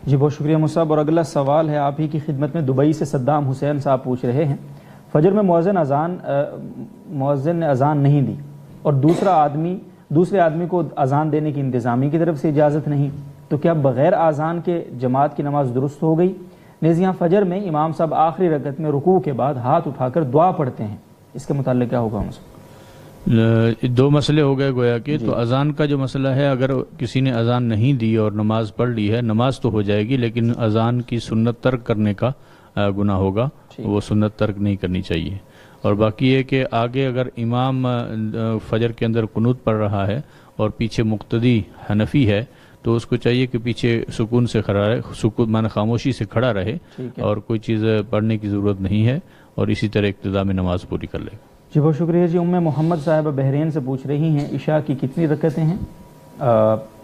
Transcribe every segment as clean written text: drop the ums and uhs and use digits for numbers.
جی بہت شکریہ مصعب. اور اگلا سوال ہے آپ ہی کی خدمت میں. دبئی سے صدام حسین صاحب پوچھ رہے ہیں فجر میں مؤذن نے اذان نہیں دی اور دوسرے آدمی کو اذان دینے کی انتظامیہ کی طرف سے اجازت نہیں، تو کیا بغیر اذان کے جماعت کی نماز درست ہو گئی؟ نیز یہاں فجر میں امام صاحب آخری رکعت میں رکوع کے بعد ہاتھ اٹھا کر دعا پڑھتے ہیں، اس کے متعلق کیا ہوگا؟ دو مسئلے ہو گئے گویا کہ. تو اذان کا جو مسئلہ ہے، اگر کسی نے اذان نہیں دی اور نماز پڑھ لی ہے، نماز تو ہو جائے گی لیکن اذان کی سنت ترک کرنے کا گناہ ہوگا، وہ سنت ترک نہیں کرنی چاہیے. اور باقی یہ کہ آگے اگر امام فجر کے اندر قنوت پڑھ رہا ہے اور پیچھے مقتدی حنفی ہے تو اس کو چاہیے کہ پیچھے سکون سے کھڑا رہے، سکون معنی خاموشی سے کھڑا رہے اور کوئی چیز پڑھنے کی ضرورت نہیں ہے، اور اسی طرح اقتداء میں نماز پوری کر لے گا. جی بہت شکریہ. جی ام محمد صاحبہ بحرین سے پوچھ رہی ہیں عشاء کی کتنی رکعتیں ہیں؟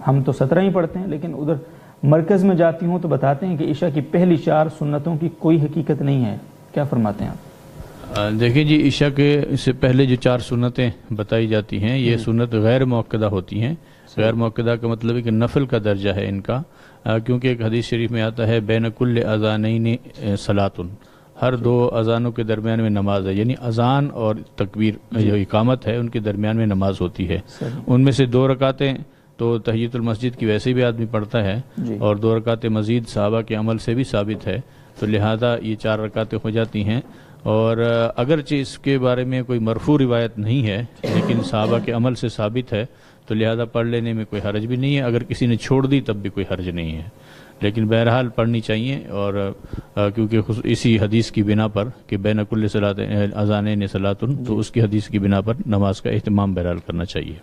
ہم تو 17 ہی پڑھتے ہیں، لیکن ادھر مرکز میں جاتی ہوں تو بتاتے ہیں کہ عشاء کی پہلی 4 سنتوں کی کوئی حقیقت نہیں ہے، کیا فرماتے ہیں آپ؟ دیکھیں جی، عشاء کے سے پہلے جو 4 سنتیں بتائی جاتی ہیں یہ سنت غیر موقدہ ہوتی ہیں. غیر موقدہ کا مطلب ہے کہ نفل کا درجہ ہے ان کا، کیونکہ ایک حدیث شریف میں آتا ہے بین کل اذانین صلاۃ، ہر 2 اذانوں کے درمیان میں نماز ہے، یعنی اذان اور تکبیر جو اقامت ہے ان کے درمیان میں نماز ہوتی ہے. ان میں سے 2 رکعتیں تو تحیۃ المسجد کی ویسے بھی آدمی پڑھتا ہے، اور 2 رکعتیں مزید صحابہ کے عمل سے بھی ثابت ہے، تو لہذا یہ 4 رکعتیں ہو جاتی ہیں. اور اگرچہ اس کے بارے میں کوئی مرفوع روایت نہیں ہے لیکن صحابہ کے عمل سے ثابت ہے، تو لہذا پڑھ لینے میں کوئی حرج بھی نہیں ہے. اگر کسی نے چھوڑ دی تب بھی کوئی حرج نہیں ہے، لیکن بہرحال پڑھنی چاہیے. اور کیونکہ اسی حدیث کی بنا پر کہ بین کل اذانین صلاۃ، تو اس کی حدیث کی بنا پر نماز کا اہتمام بہرحال کرنا چاہیے.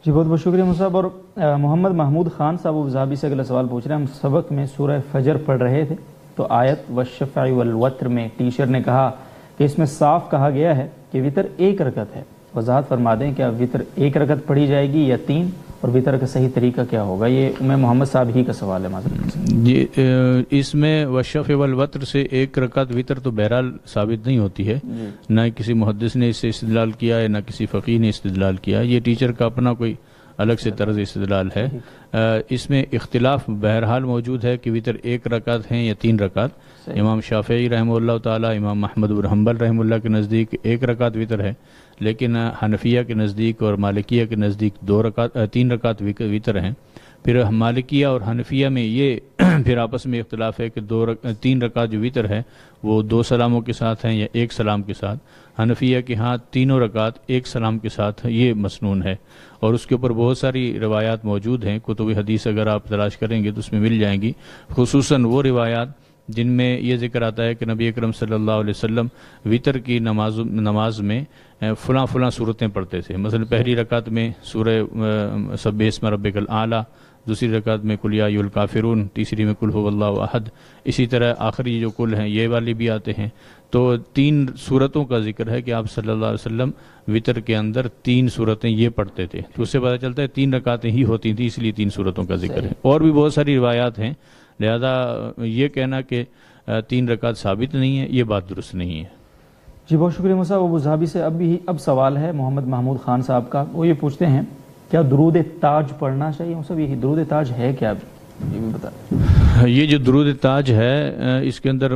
جی بہت بہت شکریہ مصعب. اور محمد محمود خان صاحب ابوظہبی سے اگلا سوال پوچھ رہے ہیں. ہم سبق میں سورہ فجر پڑھ رہے تھے تو آیت والشفع والوتر میں ٹیچر نے کہا کہ اس میں صاف کہا گیا ہے کہ وتر 1 رکعت ہے. وضاحت فرما دیں کیا وتر 1 رکعت پڑھی جائے گی یا 3، اور وتر کا صحیح طریقہ کیا ہوگا؟ یہ محمد صاحب ہی کا سوال ہے. معذرت جی، اس میں والشفع والوتر سے 1 رکعت وتر تو بہرحال ثابت نہیں ہوتی ہے، نہ کسی محدث نے اس سے استدلال کیا ہے نہ کسی فقیہ نے استدلال کیا. یہ ٹیچر کا اپنا کوئی الگ سے طرز استدلال ہے. اس میں اختلاف بہرحال موجود ہے کہ وتر 1 رکعت ہیں یا 3 رکعت. امام شافعی رحمہ اللہ تعالی، امام احمد بن حنبل رحمہ اللہ کے نزدیک 1 رکعت وتر ہے، لیکن حنفیہ کے نزدیک اور مالکیہ کے نزدیک 3 رکعت وتر ہیں. پھر مالکیہ اور حنفیہ میں یہ پھر آپس میں اختلاف ہے کہ 3 رکعت جو وتر ہے وہ 2 سلاموں کے ساتھ ہیں یا 1 سلام کے ساتھ. حنفیہ کے ہاں تینوں رکعت 1 سلام کے ساتھ یہ مسنون ہے، اور اس کے اوپر بہت ساری روایات موجود ہیں. کتب حدیث اگر آپ تلاش کریں گے تو اس میں مل جائیں گی، خصوصاً وہ روایات جن میں یہ ذکر آتا ہے کہ نبی اکرم صلی اللہ علیہ وسلم وتر کی نماز میں فلاں صورتیں پڑھتے تھے. مثلا پہلی رکعت میں سورہ سبح اسم ربک الاعلی، دوسری رکعت میں قل یا ایھا الکافرون، تیسری میں قل ھو اللہ احد. اسی طرح آخری جو قل ہیں یہ والی بھی آتے ہیں. تو 3 صورتوں کا ذکر ہے کہ آپ صلی اللہ علیہ وسلم وتر کے اندر 3 صورتیں یہ پڑھتے تھے. تو اس سے پتہ چلتا ہے 3 رکعتیں ہی ہوتی تھیں، اس لیے 3 صورتوں کا ذکر ہے. اور بھی بہت ساری روایات ہیں، لہذا یہ کہنا کہ 3 رکعت ثابت نہیں ہے یہ بات درست نہیں ہے. جی بہت شکریہ مصعب. ابوظہبی سے اب سوال ہے محمد محمود خان صاحب کا. وہ یہ پوچھتے ہیں کیا درود تاج پڑھنا چاہیے؟ مصعب یہ درود تاج ہے کیا؟ یہ بھی بتا. یہ جو درود تاج ہے اس کے اندر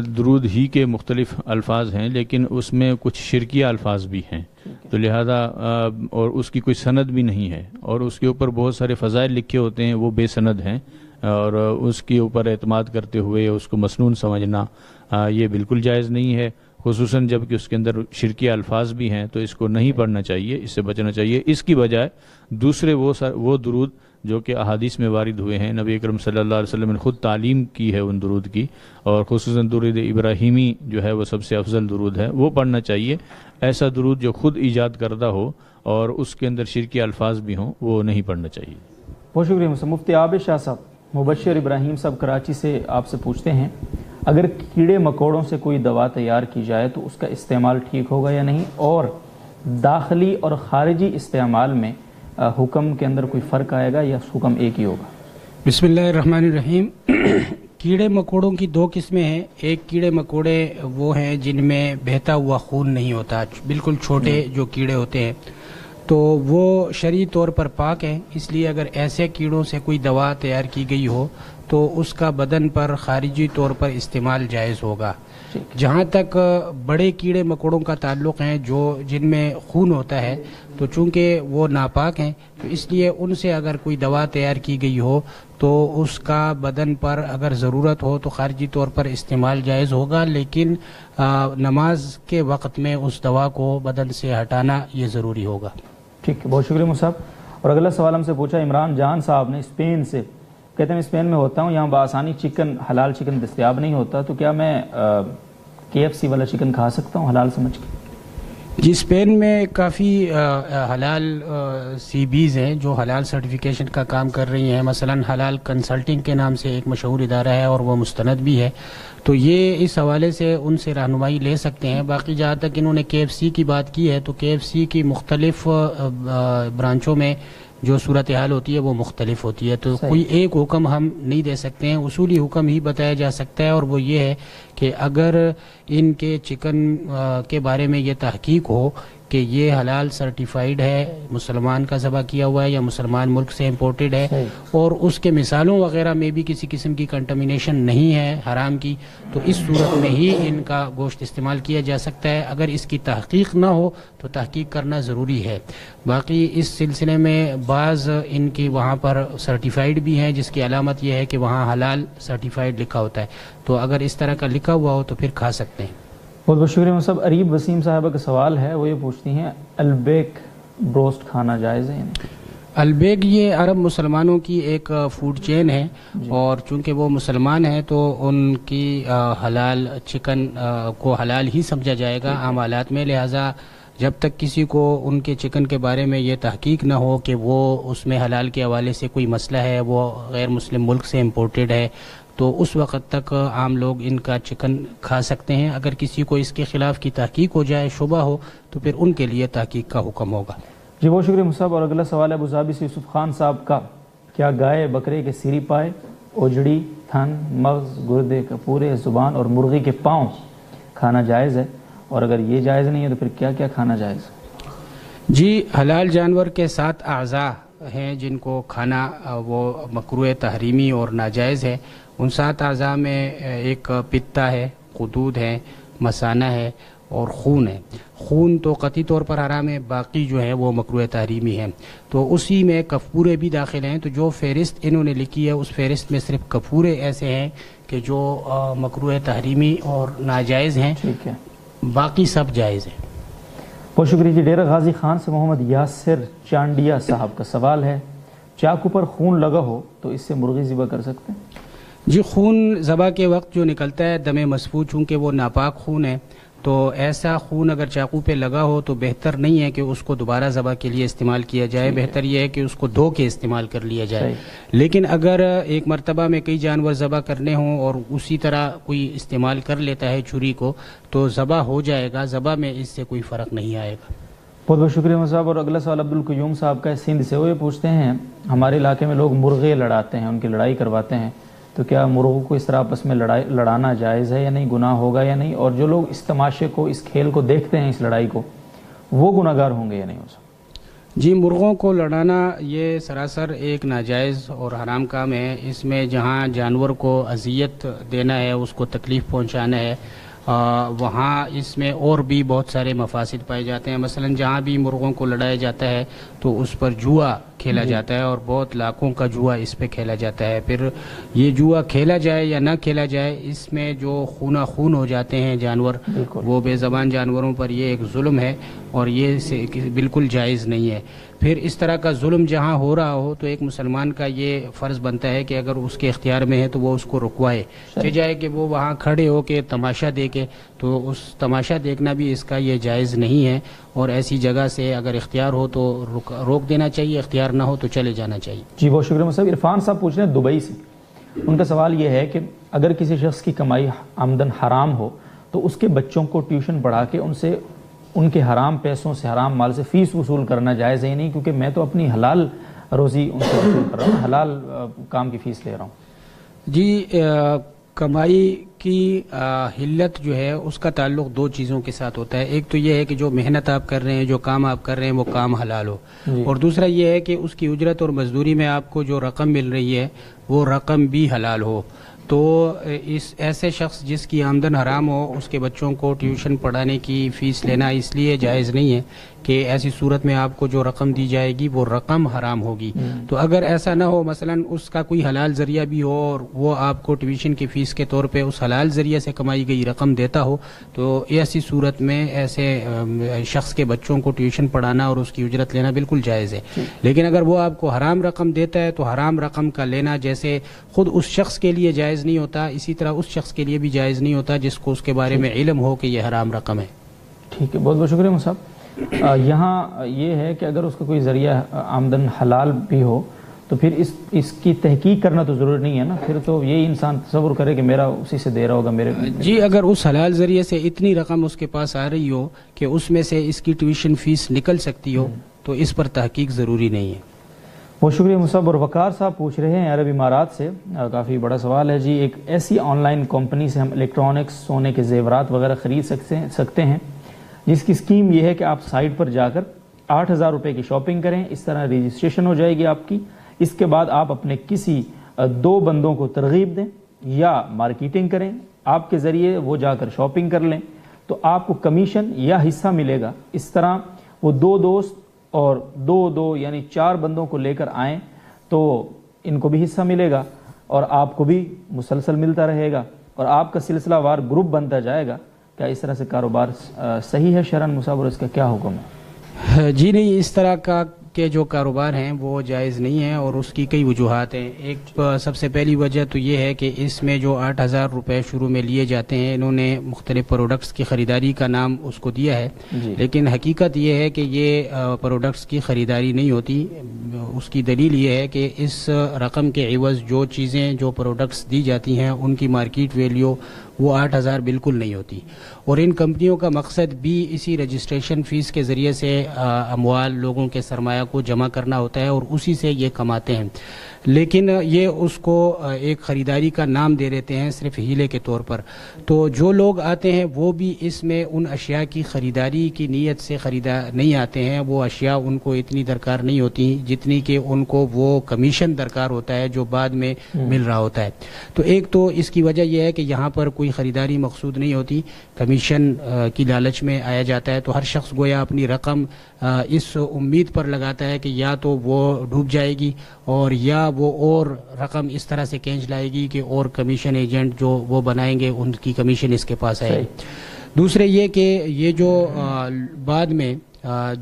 درود ہی کے مختلف الفاظ ہیں، لیکن اس میں کچھ شرکیہ الفاظ بھی ہیں، تو لہذا اور اس کی کوئی سند بھی نہیں ہے، اور اس کے اوپر بہت سارے فضائل لکھے ہوتے ہیں وہ بے سند ہیں، اور اس کے اوپر اعتماد کرتے ہوئے اس کو مسنون سمجھنا یہ بالکل جائز نہیں ہے. خصوصاً جب کہ اس کے اندر شرکیہ الفاظ بھی ہیں تو اس کو نہیں پڑھنا چاہیے، اس سے بچنا چاہیے. اس کی بجائے دوسرے وہ درود جو کہ احادیث میں وارد ہوئے ہیں، نبی اکرم صلی اللہ علیہ وسلم نے خود تعلیم کی ہے ان درود کی، اور خصوصاً درود ابراہیمی جو ہے وہ سب سے افضل درود ہے، وہ پڑھنا چاہیے. ایسا درود جو خود ایجاد کردہ ہو اور اس کے اندر شرکی الفاظ بھی ہوں وہ نہیں پڑھنا چاہیے. بہت شکریہ. مفتی عابد شاہ صاحب مبشر ابراہیم صاحب کراچی سے آپ سے پوچھتے ہیں اگر کیڑے مکوڑوں سے کوئی دوا تیار کی جائے تو اس کا استعمال ٹھیک ہوگا یا نہیں، اور داخلی اور خارجی استعمال میں حکم کے اندر کوئی فرق آئے گا یا حکم ایک ہی ہوگا؟ بسم اللہ الرحمن الرحیم. کیڑے مکوڑوں کی 2 قسمیں ہیں. ایک کیڑے مکوڑے وہ ہیں جن میں بہتا ہوا خون نہیں ہوتا، بالکل چھوٹے جو کیڑے ہوتے ہیں، تو وہ شرعی طور پر پاک ہیں. اس لیے اگر ایسے کیڑوں سے کوئی دوا تیار کی گئی ہو تو اس کا بدن پر خارجی طور پر استعمال جائز ہوگا. جہاں تک بڑے کیڑے مکوڑوں کا تعلق ہے جن میں خون ہوتا ہے، تو چونکہ وہ ناپاک ہیں تو اس لیے ان سے اگر کوئی دوا تیار کی گئی ہو تو اس کا بدن پر اگر ضرورت ہو تو خارجی طور پر استعمال جائز ہوگا، لیکن نماز کے وقت میں اس دوا کو بدن سے ہٹانا یہ ضروری ہوگا. ٹھیک ہے، بہت شکریہ مصعب. اور اگلا سوال ہم سے پوچھا عمران جان صاحب نے اسپین سے. کہتے ہیں اسپین میں ہوتا ہوں، یہاں بآسانی حلال چکن دستیاب نہیں ہوتا، تو کیا میں KFC والا چکن کھا سکتا ہوں حلال سمجھ کے؟ جی، اسپین میں کافی حلال CBs ہیں جو حلال سرٹیفیکیشن کا کام کر رہی ہیں. مثلا حلال کنسلٹنگ کے نام سے ایک مشہور ادارہ ہے اور وہ مستند بھی ہے، تو یہ اس حوالے سے ان سے رہنمائی لے سکتے ہیں. باقی جہاں تک انہوں نے KFC کی بات کی ہے تو KFC کی مختلف برانچوں میں جو صورتحال ہوتی ہے وہ مختلف ہوتی ہے، تو کوئی ایک حکم ہم نہیں دے سکتے ہیں. اصولی حکم ہی بتایا جا سکتا ہے، اور وہ یہ ہے کہ اگر ان کے چکن کے بارے میں یہ تحقیق ہو کہ یہ حلال سرٹیفائیڈ ہے، مسلمان کا ذبح کیا ہوا ہے یا مسلمان ملک سے امپورٹڈ ہے، اور اس کے مثالوں وغیرہ میں بھی کسی قسم کی کنٹامینیشن نہیں ہے حرام کی، تو اس صورت میں ہی ان کا گوشت استعمال کیا جا سکتا ہے. اگر اس کی تحقیق نہ ہو تو تحقیق کرنا ضروری ہے. باقی اس سلسلے میں بعض ان کی وہاں پر سرٹیفائیڈ بھی ہیں جس کی علامت یہ ہے کہ وہاں حلال سرٹیفائیڈ لکھا ہوتا ہے، تو اگر اس طرح کا لکھا ہوا ہو تو پھر کھا سکتے ہیں. بہت بہت شکریہ مصعب. اریب وسیم صاحبہ کا سوال ہے، وہ یہ پوچھتی ہیں البیک بروسٹ کھانا جائز ہے؟ البیک یہ عرب مسلمانوں کی ایک فوڈ چین ہے، اور چونکہ وہ مسلمان ہیں تو ان کی حلال چکن کو حلال ہی سمجھا جائے گا عام حالات میں. لہٰذا جب تک کسی کو ان کے چکن کے بارے میں یہ تحقیق نہ ہو کہ وہ اس میں حلال کے حوالے سے کوئی مسئلہ ہے، وہ غیر مسلم ملک سے امپورٹڈ ہے، تو اس وقت تک عام لوگ ان کا چکن کھا سکتے ہیں. اگر کسی کو اس کے خلاف کی تحقیق ہو جائے، شبہ ہو، تو پھر ان کے لیے تحقیق کا حکم ہوگا. جی بہت شکریہ مصعب. اور اگلا سوال ہے ابوظہبی سے یوسف خان صاحب کا. کیا گائے بکرے کے سیری پائے، اوجڑی، تھن، مغز، گردے، کپورے، زبان اور مرغی کے پاؤں کھانا جائز ہے؟ اور اگر یہ جائز نہیں ہے تو پھر کیا کیا کھانا جائز؟ جی، حلال جانور کے 7 اعضاء ہیں جن کو کھانا وہ مکروہ تحریمی اور ناجائز ہے. ان 7 اعضاء میں ایک پتا ہے، قدود ہے، مثانہ ہے اور خون ہے. خون تو قطعی طور پر حرام ہے، باقی جو ہے وہ مکروہ تحریمی ہے. تو اسی میں کفورے بھی داخل ہیں. تو جو فہرست انہوں نے لکھی ہے اس فہرست میں صرف کفورے ایسے ہیں کہ جو مکروہ تحریمی اور ناجائز ہیں، ٹھیک ہے، باقی سب جائز ہیں. بہت شکریہ. جی ڈیرہ غازی خان سے محمد یاسر چانڈیا صاحب کا سوال ہے. چاقو پر خون لگا ہو تو اس سے مرغی ذبح کر سکتے ہیں؟ جی، خون ذبح کے وقت جو نکلتا ہے دم مسفوح، چونکہ وہ ناپاک خون ہے، تو ایسا خون اگر چاقو پہ لگا ہو تو بہتر نہیں ہے کہ اس کو دوبارہ ذبح کے لیے استعمال کیا جائے. بہتر یہ ہے کہ اس کو دھو کے استعمال کر لیا جائے. لیکن اگر ایک مرتبہ میں کئی جانور ذبح کرنے ہوں اور اسی طرح کوئی استعمال کر لیتا ہے چھری کو، تو ذبح ہو جائے گا. ذبح میں اس سے کوئی فرق نہیں آئے گا. بہت بہت شکریہ صاحب. اور اگلا سوال عبدالقیوم صاحب کا ہے سندھ سے. وہ یہ پوچھتے ہیں ہمارے علاقے میں لوگ مرغے لڑاتے ہیں، ان کی لڑائی کرواتے ہیں، تو کیا مرغوں کو اس طرح آپس میں لڑانا جائز ہے یا نہیں؟ گناہ ہوگا یا نہیں؟ اور جو لوگ اس تماشے کو، اس کھیل کو دیکھتے ہیں، اس لڑائی کو، وہ گناہ گار ہوں گے یا نہیں ہو سکتے؟ جی، مرغوں کو لڑانا یہ سراسر ایک ناجائز اور حرام کام ہے. اس میں جہاں جانور کو اذیت دینا ہے، اس کو تکلیف پہنچانا ہے، وہاں اس میں اور بھی بہت سارے مفاسد پائے جاتے ہیں. مثلا جہاں بھی مرغوں کو لڑایا جاتا ہے تو اس پر جوا کھیلا جاتا ہے، اور بہت لاکھوں کا جوا اس پہ کھیلا جاتا ہے. پھر یہ جوا کھیلا جائے یا نہ کھیلا جائے، اس میں جو خونہ خون ہو جاتے ہیں جانور، وہ بے زبان جانوروں پر یہ ایک ظلم ہے، اور یہ بالکل جائز نہیں ہے. پھر اس طرح کا ظلم جہاں ہو رہا ہو تو ایک مسلمان کا یہ فرض بنتا ہے کہ اگر اس کے اختیار میں ہے تو وہ اس کو رکوائے. جائے کہ وہ وہاں کھڑے ہو کے تماشا دیکھے، تو اس تماشا دیکھنا بھی اس کا یہ جائز نہیں ہے. اور ایسی جگہ سے اگر اختیار ہو تو روک دینا چاہیے، اختیار نہ ہو تو چلے جانا چاہیے. جی بہت شکریہ صاحب. عرفان صاحب پوچھ رہے ہیں دبئی سے. ان کا سوال یہ ہے کہ اگر کسی شخص کی کمائی آمدن حرام ہو تو اس کے بچوں کو ٹیوشن پڑھا کے ان کے حرام پیسوں سے، حرام مال سے فیس وصول کرنا جائز ہے نہیں؟ کیونکہ میں تو اپنی حلال روزی ان سے وصول کر رہا ہوں، حلال کام کی فیس لے رہا ہوں. جی، کمائی کی حلت جو ہے اس کا تعلق دو چیزوں کے ساتھ ہوتا ہے. ایک تو یہ ہے کہ جو محنت آپ کر رہے ہیں, جو کام آپ کر رہے ہیں, وہ کام حلال ہو, اور دوسرا یہ ہے کہ اس کی اجرت اور مزدوری میں آپ کو جو رقم مل رہی ہے وہ رقم بھی حلال ہو. تو اس ایسے شخص جس کی آمدن حرام ہو, اس کے بچوں کو ٹیوشن پڑھانے کی فیس لینا اس لیے جائز نہیں ہے کہ ایسی صورت میں آپ کو جو رقم دی جائے گی وہ رقم حرام ہوگی. تو اگر ایسا نہ ہو, مثلا اس کا کوئی حلال ذریعہ بھی ہو اور وہ آپ کو ٹیوشن کی فیس کے طور پہ اس حلال ذریعے سے کمائی گئی رقم دیتا ہو, تو ایسی صورت میں ایسے شخص کے بچوں کو ٹیوشن پڑھانا اور اس کی اجرت لینا بالکل جائز ہے. لیکن اگر وہ آپ کو حرام رقم دیتا ہے تو حرام رقم کا لینا جیسے خود اس شخص کے لیے جائز نہیں ہوتا, اسی طرح اس شخص کے لیے بھی جائز نہیں ہوتا جس کو اس کے بارے میں علم ہو کہ یہ حرام رقم ہے. ٹھیک ہے, بہت بہت شکریہ مصعب. یہاں یہ ہے کہ اگر اس کا کوئی ذریعہ آمدن حلال بھی ہو تو پھر اس کی تحقیق کرنا تو ضروری نہیں ہے نا, پھر تو یہی انسان تصور کرے کہ میرا اسی سے دے رہا ہوگا میرے. جی, اگر اس حلال ذریعے سے اتنی رقم اس کے پاس آ رہی ہو کہ اس میں سے اس کی ٹیوشن فیس نکل سکتی ہو تو اس پر تحقیق ضروری نہیں ہے. بہت شکریہ مصعب. اور وقار صاحب پوچھ رہے ہیں عرب امارات سے, کافی بڑا سوال ہے جی. ایک ایسی آن لائن کمپنی سے ہم الیکٹرانکس, سونے کے زیورات وغیرہ خرید سکتے ہیں جس کی اسکیم یہ ہے کہ آپ سائٹ پر جا کر 8,000 روپے کی شاپنگ کریں, اس طرح رجسٹریشن ہو جائے گی آپ کی. اس کے بعد آپ اپنے کسی 2 بندوں کو ترغیب دیں یا مارکیٹنگ کریں, آپ کے ذریعے وہ جا کر شاپنگ کر لیں تو آپ کو کمیشن یا حصہ ملے گا. اس طرح وہ 2 دوست اور 2 یعنی 4 بندوں کو لے کر آئیں تو ان کو بھی حصہ ملے گا اور آپ کو بھی مسلسل ملتا رہے گا اور آپ کا سلسلہ وار گروپ بنتا جائے گا. کیا اس طرح سے کاروبار صحیح ہے شرعاً مصعب, اور اس کا کیا حکم ہے؟ جی نہیں, اس طرح کا کے جو کاروبار ہیں وہ جائز نہیں ہیں اور اس کی کئی وجوہات ہیں. ایک سب سے پہلی وجہ تو یہ ہے کہ اس میں جو 8,000 روپے شروع میں لیے جاتے ہیں, انہوں نے مختلف پروڈکٹس کی خریداری کا نام اس کو دیا ہے, لیکن حقیقت یہ ہے کہ یہ پروڈکٹس کی خریداری نہیں ہوتی. اس کی دلیل یہ ہے کہ اس رقم کے عوض جو چیزیں, جو پروڈکٹس دی جاتی ہیں ان کی مارکیٹ ویلیو وہ 8,000 بالکل نہیں ہوتی, اور ان کمپنیوں کا مقصد بھی اسی رجسٹریشن فیس کے ذریعے سے اموال, لوگوں کے سرمایہ کو جمع کرنا ہوتا ہے اور اسی سے یہ کماتے ہیں. لیکن یہ اس کو ایک خریداری کا نام دے دیتے ہیں صرف ہیلے کے طور پر. تو جو لوگ آتے ہیں وہ بھی اس میں ان اشیاء کی خریداری کی نیت سے نہیں آتے ہیں. وہ اشیاء ان کو اتنی درکار نہیں ہوتی جتنی کہ ان کو وہ کمیشن درکار ہوتا ہے جو بعد میں مل رہا ہوتا ہے. تو ایک تو اس کی وجہ یہ ہے کہ یہاں پر کوئی خریداری مقصود نہیں ہوتی, کمیشن کی لالچ میں آیا جاتا ہے. تو ہر شخص گویا اپنی رقم اس امید پر لگاتا ہے کہ یا تو وہ ڈوب جائے گی اور یا وہ اور رقم اس طرح سے کھینچ لائے گی کہ اور کمیشن ایجنٹ جو وہ بنائیں گے ان کی کمیشن اس کے پاس آئے. دوسرے یہ کہ یہ جو بعد میں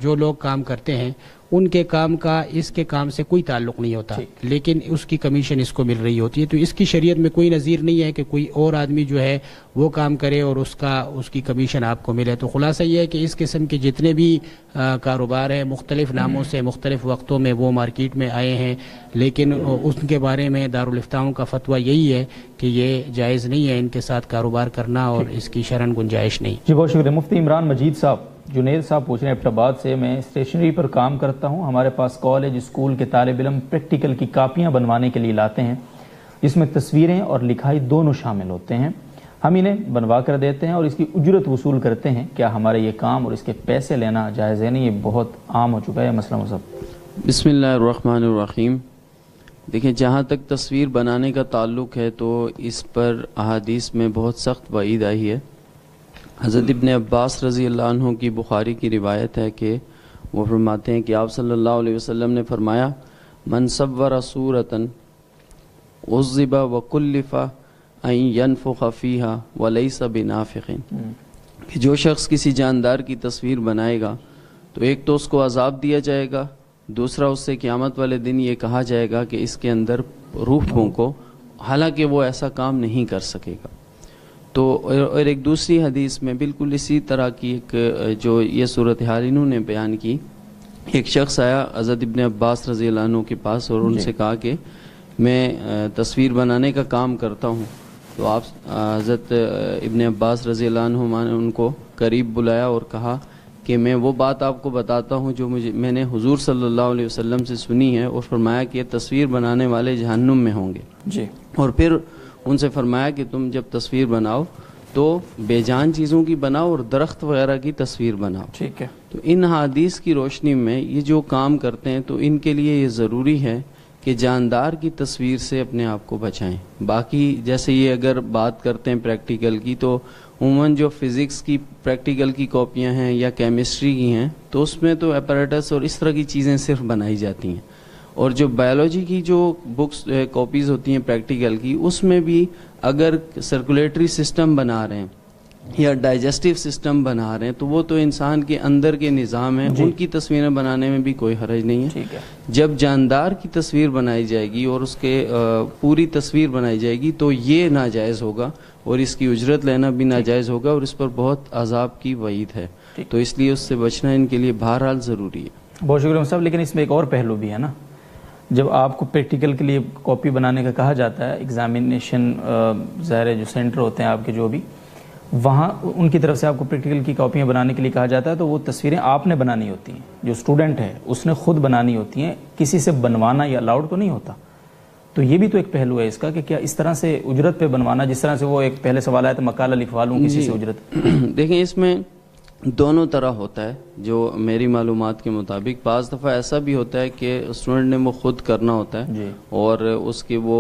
جو لوگ کام کرتے ہیں ان کے کام کا اس کے کام سے کوئی تعلق نہیں ہوتا, لیکن اس کی کمیشن اس کو مل رہی ہوتی ہے. تو اس کی شریعت میں کوئی نظیر نہیں ہے کہ کوئی اور آدمی جو ہے وہ کام کرے اور اس کی کمیشن آپ کو ملے. تو خلاصہ یہ ہے کہ اس قسم کے جتنے بھی کاروبار ہیں مختلف ناموں سے مختلف وقتوں میں وہ مارکیٹ میں آئے ہیں, لیکن اس کے بارے میں دارالفتاؤں کا فتویٰ یہی ہے کہ یہ جائز نہیں ہے ان کے ساتھ کاروبار کرنا اور اس کی شرعاً گنجائش نہیں. جی بہت شکریہ. مفتی عمران مجید صاحب, جنید صاحب پوچھ رہے ہیں ایبٹ آباد سے, میں اسٹیشنری پر کام کرتا ہوں, ہمارے پاس کالج اسکول کے طالب علم پریکٹیکل کی کاپیاں بنوانے کے لیے لاتے ہیں جس میں تصویریں اور لکھائی دونوں شامل ہوتے ہیں. ہم انہیں بنوا کر دیتے ہیں اور اس کی اجرت وصول کرتے ہیں. کیا ہمارا یہ کام اور اس کے پیسے لینا جائز ہے؟ نہیں, یہ بہت عام ہو چکا ہے مسئلہ مصعب. بسم اللہ الرحمن الرحیم. دیکھیں, جہاں تک تصویر بنانے کا تعلق ہے تو اس پر احادیث میں بہت سخت وعید آئی ہے. حضرت ابن عباس رضی اللہ عنہ کی بخاری کی روایت ہے کہ وہ فرماتے ہیں کہ آپ صلی اللہ علیہ وسلم نے فرمایا, من صور صورتاً عذب وکلف ان ینفخ فیہا ولیس بنافخ, کہ جو شخص کسی جاندار کی تصویر بنائے گا تو ایک تو اس کو عذاب دیا جائے گا, دوسرا اس سے قیامت والے دن یہ کہا جائے گا کہ اس کے اندر روح پھونکو, حالانکہ وہ ایسا کام نہیں کر سکے گا. تو اور ایک دوسری حدیث میں بالکل اسی طرح کی ایک جو یہ صورتحال انہوں نے بیان کی, ایک شخص آیا حضرت ابن عباس رضی اللہ عنہ کے پاس اور ان سے کہا کہ میں تصویر بنانے کا کام کرتا ہوں. تو آپ حضرت ابن عباس رضی اللہ عنہ نے ان کو قریب بلایا اور کہا کہ میں وہ بات آپ کو بتاتا ہوں جو میں نے حضور صلی اللہ علیہ وسلم سے سنی ہے, اور فرمایا کہ تصویر بنانے والے جہنم میں ہوں گے. جی. اور پھر ان سے فرمایا کہ تم جب تصویر بناؤ تو بے جان چیزوں کی بناؤ اور درخت وغیرہ کی تصویر بناؤ. ٹھیک ہے. تو ان حدیث کی روشنی میں یہ جو کام کرتے ہیں تو ان کے لیے یہ ضروری ہے کہ جاندار کی تصویر سے اپنے آپ کو بچائیں. باقی جیسے یہ اگر بات کرتے ہیں پریکٹیکل کی تو عموماً جو فزکس کی پریکٹیکل کی کاپیاں ہیں یا کیمسٹری کی ہیں تو اس میں تو اپیریٹس اور اس طرح کی چیزیں صرف بنائی جاتی ہیں, اور جو بایولوجی کی جو بکس کاپیز ہوتی ہیں پریکٹیکل کی اس میں بھی اگر سرکولیٹری سسٹم بنا رہے ہیں یا ڈائجسٹیو سسٹم بنا رہے ہیں تو وہ تو انسان کے اندر کے نظام ہیں, ان کی تصویریں بنانے میں بھی کوئی حرج نہیں ہے. جب جاندار کی تصویر بنائی جائے گی اور اس کے پوری تصویر بنائی جائے گی تو یہ ناجائز ہوگا اور اس کی اجرت لینا بھی ناجائز ہوگا اور اس پر بہت عذاب کی وعید ہے. تو اس لیے اس سے بچنا ان کے لیے بہرحال ضروری ہے. بہت شکریہ صاحب. لیکن اس میں ایک اور پہلو بھی ہے نا, جب آپ کو پریکٹیکل کے لیے کاپی بنانے کا کہا جاتا ہے, ایگزامینیشن ظاہر جو سینٹر ہوتے ہیں آپ کے جو بھی, وہاں ان کی طرف سے آپ کو پریکٹیکل کی کاپیاں بنانے کے لیے کہا جاتا ہے تو وہ تصویریں آپ نے بنانی ہوتی ہیں, جو اسٹوڈنٹ ہے اس نے خود بنانی ہوتی ہیں, کسی سے بنوانا یا الاؤڈ تو نہیں ہوتا. تو یہ بھی تو ایک پہلو ہے اس کا کہ کیا اس طرح سے اجرت پہ بنوانا, جس طرح سے وہ ایک پہلے سوال آیا تھا مقالہ لکھوا لوں کسی سے اجرت. دیکھیں اس میں دونوں طرح ہوتا ہے جو میری معلومات کے مطابق. بعض دفعہ ایسا بھی ہوتا ہے کہ اسٹوڈنٹ نے وہ خود کرنا ہوتا ہے اور اس کے وہ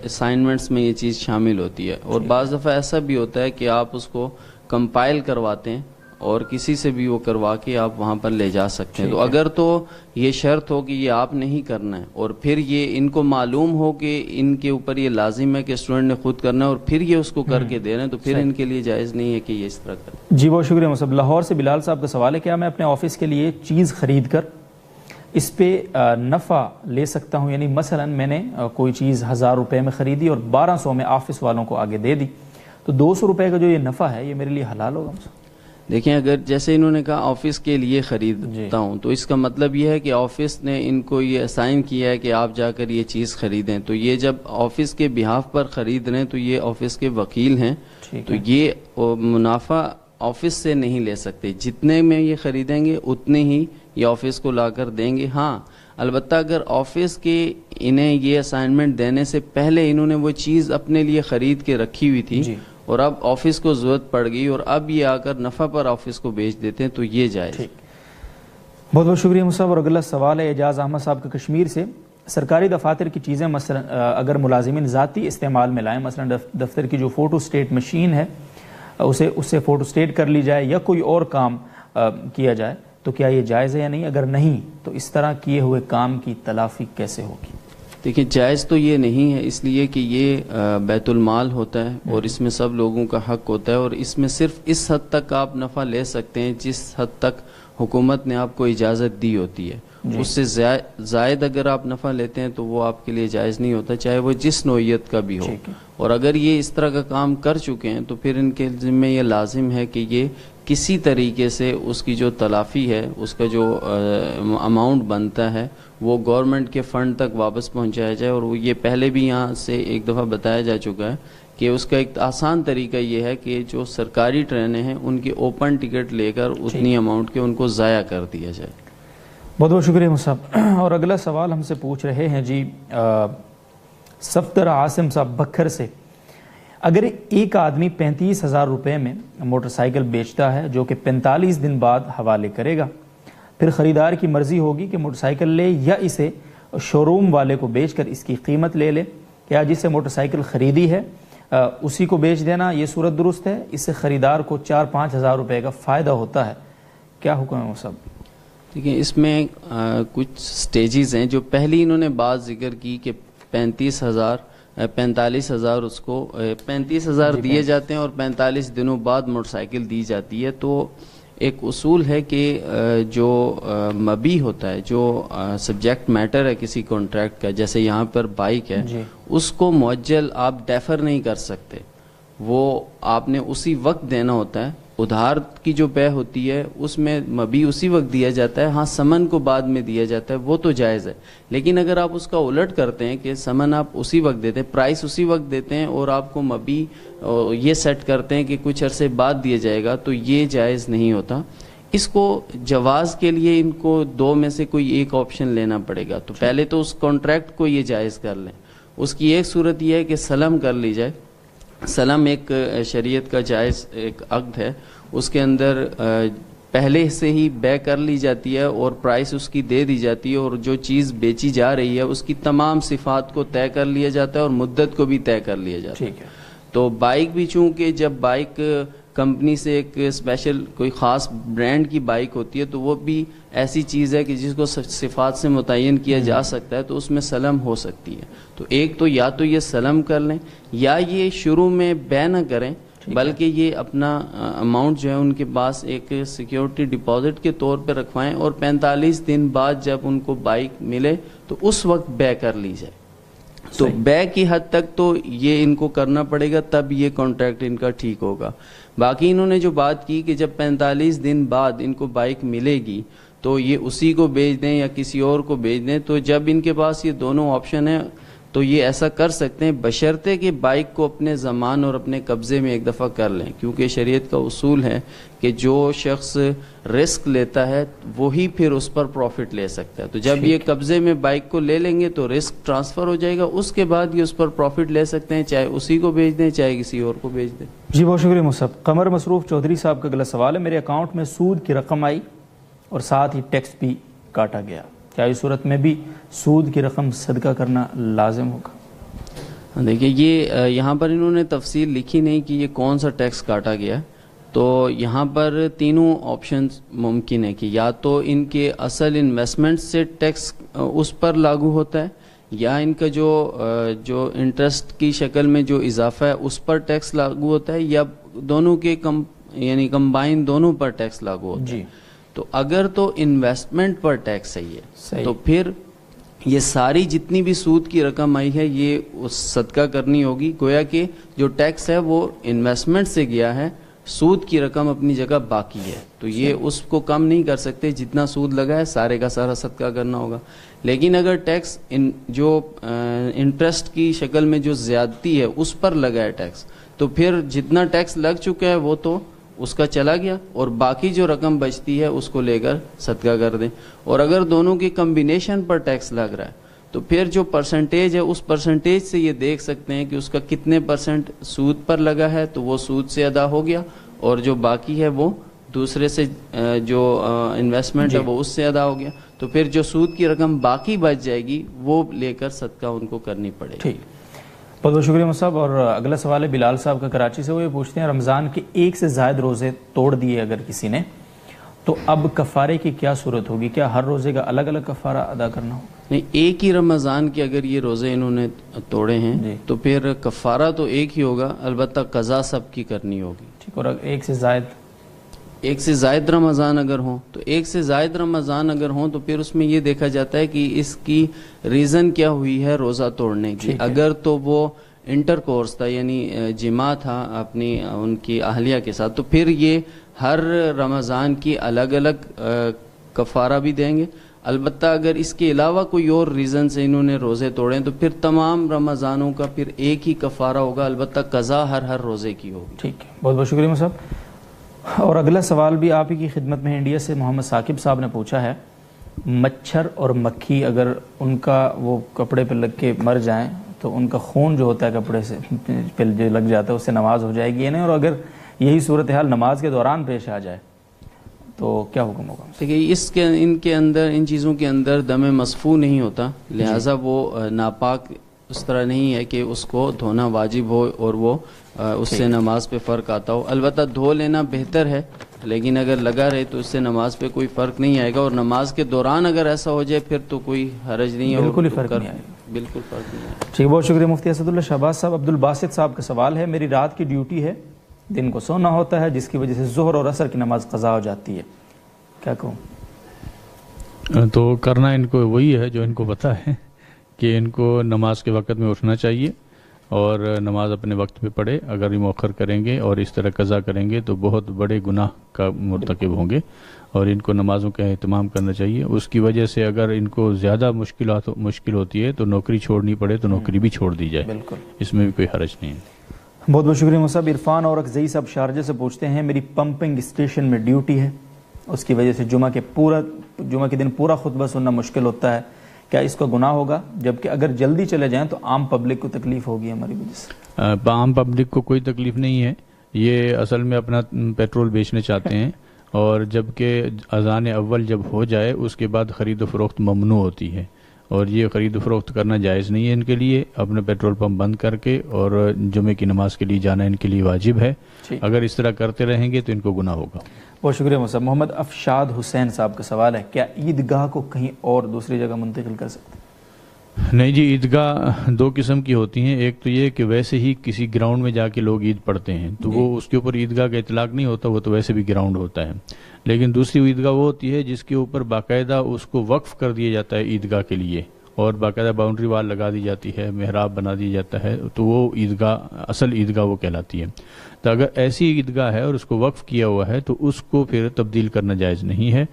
اسائنمنٹس میں یہ چیز شامل ہوتی ہے, اور بعض دفعہ ایسا بھی ہوتا ہے کہ آپ اس کو کمپائل کرواتے ہیں اور کسی سے بھی وہ کروا کے آپ وہاں پر لے جا سکتے ہیں. تو اگر تو یہ شرط ہو کہ یہ آپ نہیں کرنا ہے اور پھر یہ ان کو معلوم ہو کہ ان کے اوپر یہ لازم ہے کہ اسٹوڈنٹ نے خود کرنا ہے اور پھر یہ اس کو کر کے دے رہے ہیں تو پھر ان کے لیے جائز نہیں ہے کہ یہ اس طرح کریں. جی بہت شکریہ مصعب. لاہور سے بلال صاحب کا سوال ہے, کیا میں اپنے آفس کے لیے چیز خرید کر اس پہ نفع لے سکتا ہوں؟ یعنی مثلا میں نے کوئی چیز 1000 روپے میں خریدی اور 1200 میں آفس والوں کو آگے دے دی, تو 200 روپے کا جو یہ نفع ہے یہ میرے لیے حلال ہوگا؟ دیکھیں اگر جیسے انہوں نے کہا آفس کے لیے خریدتا ہوں تو اس کا مطلب یہ ہے کہ آفس نے ان کو یہ اسائن کیا ہے کہ آپ جا کر یہ چیز خریدیں, تو یہ جب آفس کے بہاف پر خرید رہے ہیں تو یہ آفس کے وکیل ہیں, تو یہ منافع آفس سے نہیں لے سکتے. جتنے میں یہ خریدیں گے اتنے ہی یہ آفس کو لا کر دیں گے. ہاں البتہ اگر آفس کے انہیں یہ اسائنمنٹ دینے سے پہلے انہوں نے وہ چیز اپنے لیے خرید کے رکھی ہوئی تھی اور اب آفس کو ضرورت پڑ گئی اور اب یہ آ کر نفع پر آفس کو بیچ دیتے ہیں تو یہ جائز. بہت بہت شکریہ مصعب. اور اگلا سوال ہے اعجاز احمد صاحب کا کشمیر سے. سرکاری دفاتر کی چیزیں مثلا اگر ملازمین ذاتی استعمال میں لائیں, مثلا دفتر کی جو فوٹو سٹیٹ مشین ہے اس سے فوٹو سٹیٹ کر لی جائے یا کوئی اور کام کیا جائے, تو کیا یہ جائز ہے یا نہیں؟ اگر نہیں تو اس طرح کیے ہوئے کام کی تلافی کیسے ہوگی؟ دیکھیں جائز تو یہ نہیں ہے, اس لیے کہ یہ بیت المال ہوتا ہے اور اس میں سب لوگوں کا حق ہوتا ہے, اور اس میں صرف اس حد تک آپ نفع لے سکتے ہیں جس حد تک حکومت نے آپ کو اجازت دی ہوتی ہے. اس سے زائد اگر آپ نفع لیتے ہیں تو وہ آپ کے لیے جائز نہیں ہوتا, چاہے وہ جس نوعیت کا بھی ہو. اور اگر یہ اس طرح کا کام کر چکے ہیں تو پھر ان کے ذمہ یہ لازم ہے کہ یہ کسی طریقے سے اس کی جو تلافی ہے, اس کا جو اماؤنٹ بنتا ہے وہ گورنمنٹ کے فنڈ تک واپس پہنچایا جائے. اور وہ یہ پہلے بھی یہاں سے ایک دفعہ بتایا جا چکا ہے کہ اس کا ایک آسان طریقہ یہ ہے کہ جو سرکاری ٹرینیں ہیں ان کی اوپن ٹکٹ لے کر اتنی اماؤنٹ کے ان کو ضائع کر دیا جائے. بہت بہت شکریہ مصعب. اور اگلا سوال ہم سے پوچھ رہے ہیں جی صفدر عاصم صاحب بکھر سے, اگر ایک آدمی 35,000 روپے میں موٹر سائیکل بیچتا ہے جو کہ 45 دن بعد حوالے کرے گا, پھر خریدار کی مرضی ہوگی کہ موٹر سائیکل لے یا اسے شو روم والے کو بیچ کر اس کی قیمت لے لے, کیا جس سے موٹر سائیکل خریدی ہے اسی کو بیچ دینا یہ صورت درست ہے؟ اس سے خریدار کو 4-5 ہزار روپے کا فائدہ ہوتا ہے, کیا حکم ہے وہ سب؟ دیکھیں اس میں کچھ سٹیجز ہیں. جو پہلی انہوں نے بات ذکر کی کہ 45,000 اس کو 35,000 دیے جاتے ہیں اور 45 دنوں بعد موٹر سائیکل دی جاتی ہے. تو ایک اصول ہے کہ جو مبی ہوتا ہے, جو سبجیکٹ میٹر ہے کسی کانٹریکٹ کا, جیسے یہاں پر بائک ہے, اس کو معجل آپ ڈیفر نہیں کر سکتے, وہ آپ نے اسی وقت دینا ہوتا ہے. ادھار کی جو بے ہوتی ہے اس میں مبی اسی وقت دیا جاتا ہے, ہاں سمن کو بعد میں دیا جاتا ہے, وہ تو جائز ہے. لیکن اگر آپ اس کا الٹ کرتے ہیں کہ سمن آپ اسی وقت دیتے ہیں, پرائس اسی وقت دیتے ہیں اور آپ کو مبی یہ سیٹ کرتے ہیں کہ کچھ عرصے بعد دیا جائے گا, تو یہ جائز نہیں ہوتا. اس کو جواز کے لیے ان کو دو میں سے کوئی ایک آپشن لینا پڑے گا. تو پہلے تو اس کانٹریکٹ کو یہ جائز کر لیں, اس کی ایک صورت یہ ہے کہ سلم کر لی جائے. سلم ایک شریعت کا جائز ایک عقد ہے, اس کے اندر پہلے سے ہی بے کر لی جاتی ہے اور پرائس اس کی دے دی جاتی ہے, اور جو چیز بیچی جا رہی ہے اس کی تمام صفات کو طے کر لیا جاتا ہے اور مدت کو بھی طے کر لیا جاتا ہے. تو بائک بھی چونکہ جب بائک کمپنی سے ایک اسپیشل کوئی خاص برانڈ کی بائک ہوتی ہے تو وہ بھی ایسی چیز ہے کہ جس کو صفات سے متعین کیا جا سکتا ہے, تو اس میں سلم ہو سکتی ہے. تو ایک تو یا تو یہ سلم کر لیں یا یہ شروع میں بے نہ کریں, بلکہ یہ اپنا اماؤنٹ جو ہے ان کے پاس ایک سیکیورٹی ڈپازٹ کے طور پہ رکھوائیں, اور 45 دن بعد جب ان کو بائک ملے تو اس وقت بے کر لی جائے. تو بے کی حد تک تو یہ ان کو کرنا پڑے گا, تب یہ کانٹریکٹ ان کا ٹھیک ہوگا. باقی انہوں نے جو بات کی کہ جب 45 دن بعد ان کو بائک ملے گی تو یہ اسی کو بیچ دیں یا کسی اور کو بیچ دیں, تو جب ان کے پاس یہ دونوں آپشن ہیں تو یہ ایسا کر سکتے ہیں, بشرطے کہ بائک کو اپنے ضمان اور اپنے قبضے میں ایک دفعہ کر لیں, کیونکہ شریعت کا اصول ہے کہ جو شخص رسک لیتا ہے وہی پھر اس پر پروفٹ لے سکتا ہے. تو جب یہ قبضے میں بائک کو لے لیں گے تو رسک ٹرانسفر ہو جائے گا, اس کے بعد یہ اس پر پروفٹ لے سکتے ہیں, چاہے اسی کو بیچ دیں چاہے کسی اور کو بیچ دیں. جی بہت شکریہ مصعب. قمر مصروف چودھری صاحب کا اگلا سوال ہے, میرے اکاؤنٹ میں سود کی رقم آئی اور ساتھ ہی ٹیکس بھی کاٹا گیا, کیا اس صورت میں بھی سود کی رقم صدقہ کرنا لازم ہوگا؟ دیکھیے یہ یہاں پر انہوں نے تفصیل لکھی نہیں کہ یہ کون سا ٹیکس کاٹا گیا, تو یہاں پر تینوں آپشنز ممکن ہے کہ یا تو ان کے اصل انویسٹمنٹ سے ٹیکس اس پر لاگو ہوتا ہے, یا ان کا جو انٹرسٹ کی شکل میں جو اضافہ ہے اس پر ٹیکس لاگو ہوتا ہے, یا دونوں کے یعنی کمبائن دونوں پر ٹیکس لاگو ہوتا ہے. تو اگر تو انویسٹمنٹ پر ٹیکس صحیح ہے تو پھر یہ ساری جتنی بھی سود کی رقم آئی ہے یہ صدقہ کرنی ہوگی. گویا کہ جو ٹیکس ہے وہ انویسٹمنٹ سے گیا ہے, سود کی رقم اپنی جگہ باقی ہے, تو یہ اس کو کم نہیں کر سکتے, جتنا سود لگا ہے سارے کا سارا صدقہ کرنا ہوگا. لیکن اگر ٹیکس جو انٹرسٹ کی شکل میں جو زیادتی ہے اس پر لگا ہے ٹیکس, تو پھر جتنا ٹیکس لگ چکا ہے وہ تو اس کا چلا گیا, اور باقی جو رقم بچتی ہے اس کو لے کر صدقہ کر دیں. اور اگر دونوں کی کمبینیشن پر ٹیکس لگ رہا ہے تو پھر جو پرسنٹیج ہے اس پرسنٹیج سے یہ دیکھ سکتے ہیں کہ اس کا کتنے پرسنٹ سود پر لگا ہے, تو وہ سود سے ادا ہو گیا, اور جو باقی ہے وہ دوسرے سے جو انویسٹمنٹ ہے وہ اس سے ادا ہو گیا. تو پھر جو سود کی رقم باقی بچ جائے گی وہ لے کر صدقہ ان کو کرنی پڑے گی. بہت بہت شکریہ مصعب. اور اگلا سوال ہے بلال صاحب کا کراچی سے, وہ یہ پوچھتے ہیں رمضان کے 1 سے زائد روزے توڑ دیے اگر کسی نے, تو اب کفارے کی کیا صورت ہوگی؟ کیا ہر روزے کا الگ الگ کفارہ ادا کرنا ہوگا؟ نہیں, ایک ہی رمضان کے اگر یہ روزے انہوں نے توڑے ہیں تو پھر کفارہ تو ایک ہی ہوگا, البتہ قضا سب کی کرنی ہوگی. ٹھیک. اور 1 سے زائد رمضان اگر ہوں تو 1 سے زائد رمضان اگر ہوں تو پھر اس میں یہ دیکھا جاتا ہے کہ اس کی ریزن کیا ہوئی ہے روزہ توڑنے کی. اگر تو وہ انٹر کورس تھا یعنی جماع تھا اپنی ان کی اہلیہ کے ساتھ, تو پھر یہ ہر رمضان کی الگ الگ کفارہ بھی دیں گے. البتہ اگر اس کے علاوہ کوئی اور ریزن سے انہوں نے روزے توڑے تو پھر تمام رمضانوں کا پھر ایک ہی کفارہ ہوگا, البتہ قضا ہر روزے کی ہوگی. ٹھیک ہے, بہت بہت شکریہ صاحب. اور اگلا سوال بھی آپ ہی کی خدمت میں انڈیا سے محمد ثاقب صاحب نے پوچھا ہے, مچھر اور مکھی اگر ان کا وہ کپڑے پہ لگ کے مر جائیں تو ان کا خون جو ہوتا ہے کپڑے سے پہ جو لگ جاتا ہے اس سے نماز ہو جائے گی یا نہیں؟ اور اگر یہی صورتحال نماز کے دوران پیش آ جائے تو کیا حکم ہوگا؟ دیکھیے ان چیزوں کے اندر دم مصفوح نہیں ہوتا, لہٰذا وہ ناپاک اس طرح نہیں ہے کہ اس کو دھونا واجب ہو اور وہ اس سے نماز پہ فرق آتا ہو. البتہ دھو لینا بہتر ہے, لیکن اگر لگا رہے تو اس سے نماز پہ کوئی فرق نہیں آئے گا, اور نماز کے دوران اگر ایسا ہو جائے پھر تو کوئی حرج نہیں ہے, بالکل فرق نہیں آئے گا. بالکل فرق نہیں آئے. ٹھیک, بہت شکریہ مفتی اسد اللہ شہباز صاحب. عبد الباسط صاحب کا سوال ہے, میری رات کی ڈیوٹی ہے, دن کو سونا ہوتا ہے, جس کی وجہ سے ظہر اور عصر کی نماز قضا ہو جاتی ہے, کیا کروں؟ تو کرنا ان کو وہی ہے جو ان کو پتہ ہے کہ ان کو نماز کے وقت میں اٹھنا چاہیے اور نماز اپنے وقت پہ پڑھے. اگر یہ مؤخر کریں گے اور اس طرح قضا کریں گے تو بہت بڑے گناہ کا مرتکب ہوں گے, اور ان کو نمازوں کا اہتمام کرنا چاہیے. اس کی وجہ سے اگر ان کو زیادہ مشکل ہوتی ہے تو نوکری چھوڑنی پڑے تو نوکری بھی چھوڑ دی جائے, بالکل اس میں بھی کوئی حرج نہیں ہے. بہت بہت شکریہ مصعب. عرفان اور اکزئی صاحب شارجہ سے پوچھتے ہیں, میری پمپنگ اسٹیشن میں ڈیوٹی ہے, اس کی وجہ سے جمعہ کے دن پورا خطبہ سننا مشکل ہوتا ہے, کیا اس کا گناہ ہوگا؟ جبکہ اگر جلدی چلے جائیں تو عام پبلک کو تکلیف ہوگی ہماری وجہ سے. عام پبلک کو کوئی تکلیف نہیں ہے، یہ اصل میں اپنا پیٹرول بیچنا چاہتے ہیں، اور جبکہ اذان اول جب ہو جائے اس کے بعد خرید و فروخت ممنوع ہوتی ہے، اور یہ خرید و فروخت کرنا جائز نہیں ہے ان کے لیے. اپنے پیٹرول پمپ بند کر کے اور جمعے کی نماز کے لیے جانا ان کے لیے واجب ہے. اگر اس طرح کرتے رہیں گے تو ان کو گناہ ہوگا. بہت شکریہ مصعب. محمد افشاد حسین صاحب کا سوال ہے، کیا عیدگاہ کو کہیں اور دوسری جگہ منتقل کر سکتے؟ نہیں جی، عیدگاہ دو قسم کی ہوتی ہیں. ایک تو یہ کہ ویسے ہی کسی گراؤنڈ میں جا کے لوگ عید پڑھتے ہیں تو وہ اس کے اوپر عیدگاہ کا اطلاق نہیں ہوتا، وہ تو ویسے بھی گراؤنڈ ہوتا ہے. لیکن دوسری عیدگاہ وہ ہوتی ہے جس کے اوپر باقاعدہ اس کو وقف کر دیا جاتا ہے عیدگاہ کے لیے، اور باقاعدہ باؤنڈری وال لگا دی جاتی ہے، محراب بنا دیا جاتا ہے، تو وہ عیدگاہ اصل عیدگاہ وہ کہلاتی ہے. تو اگر ایسی عیدگاہ ہے اور اس کو وقف کیا ہوا ہے تو اس کو پھر تبدیل کرنا جائز نہیں ہے،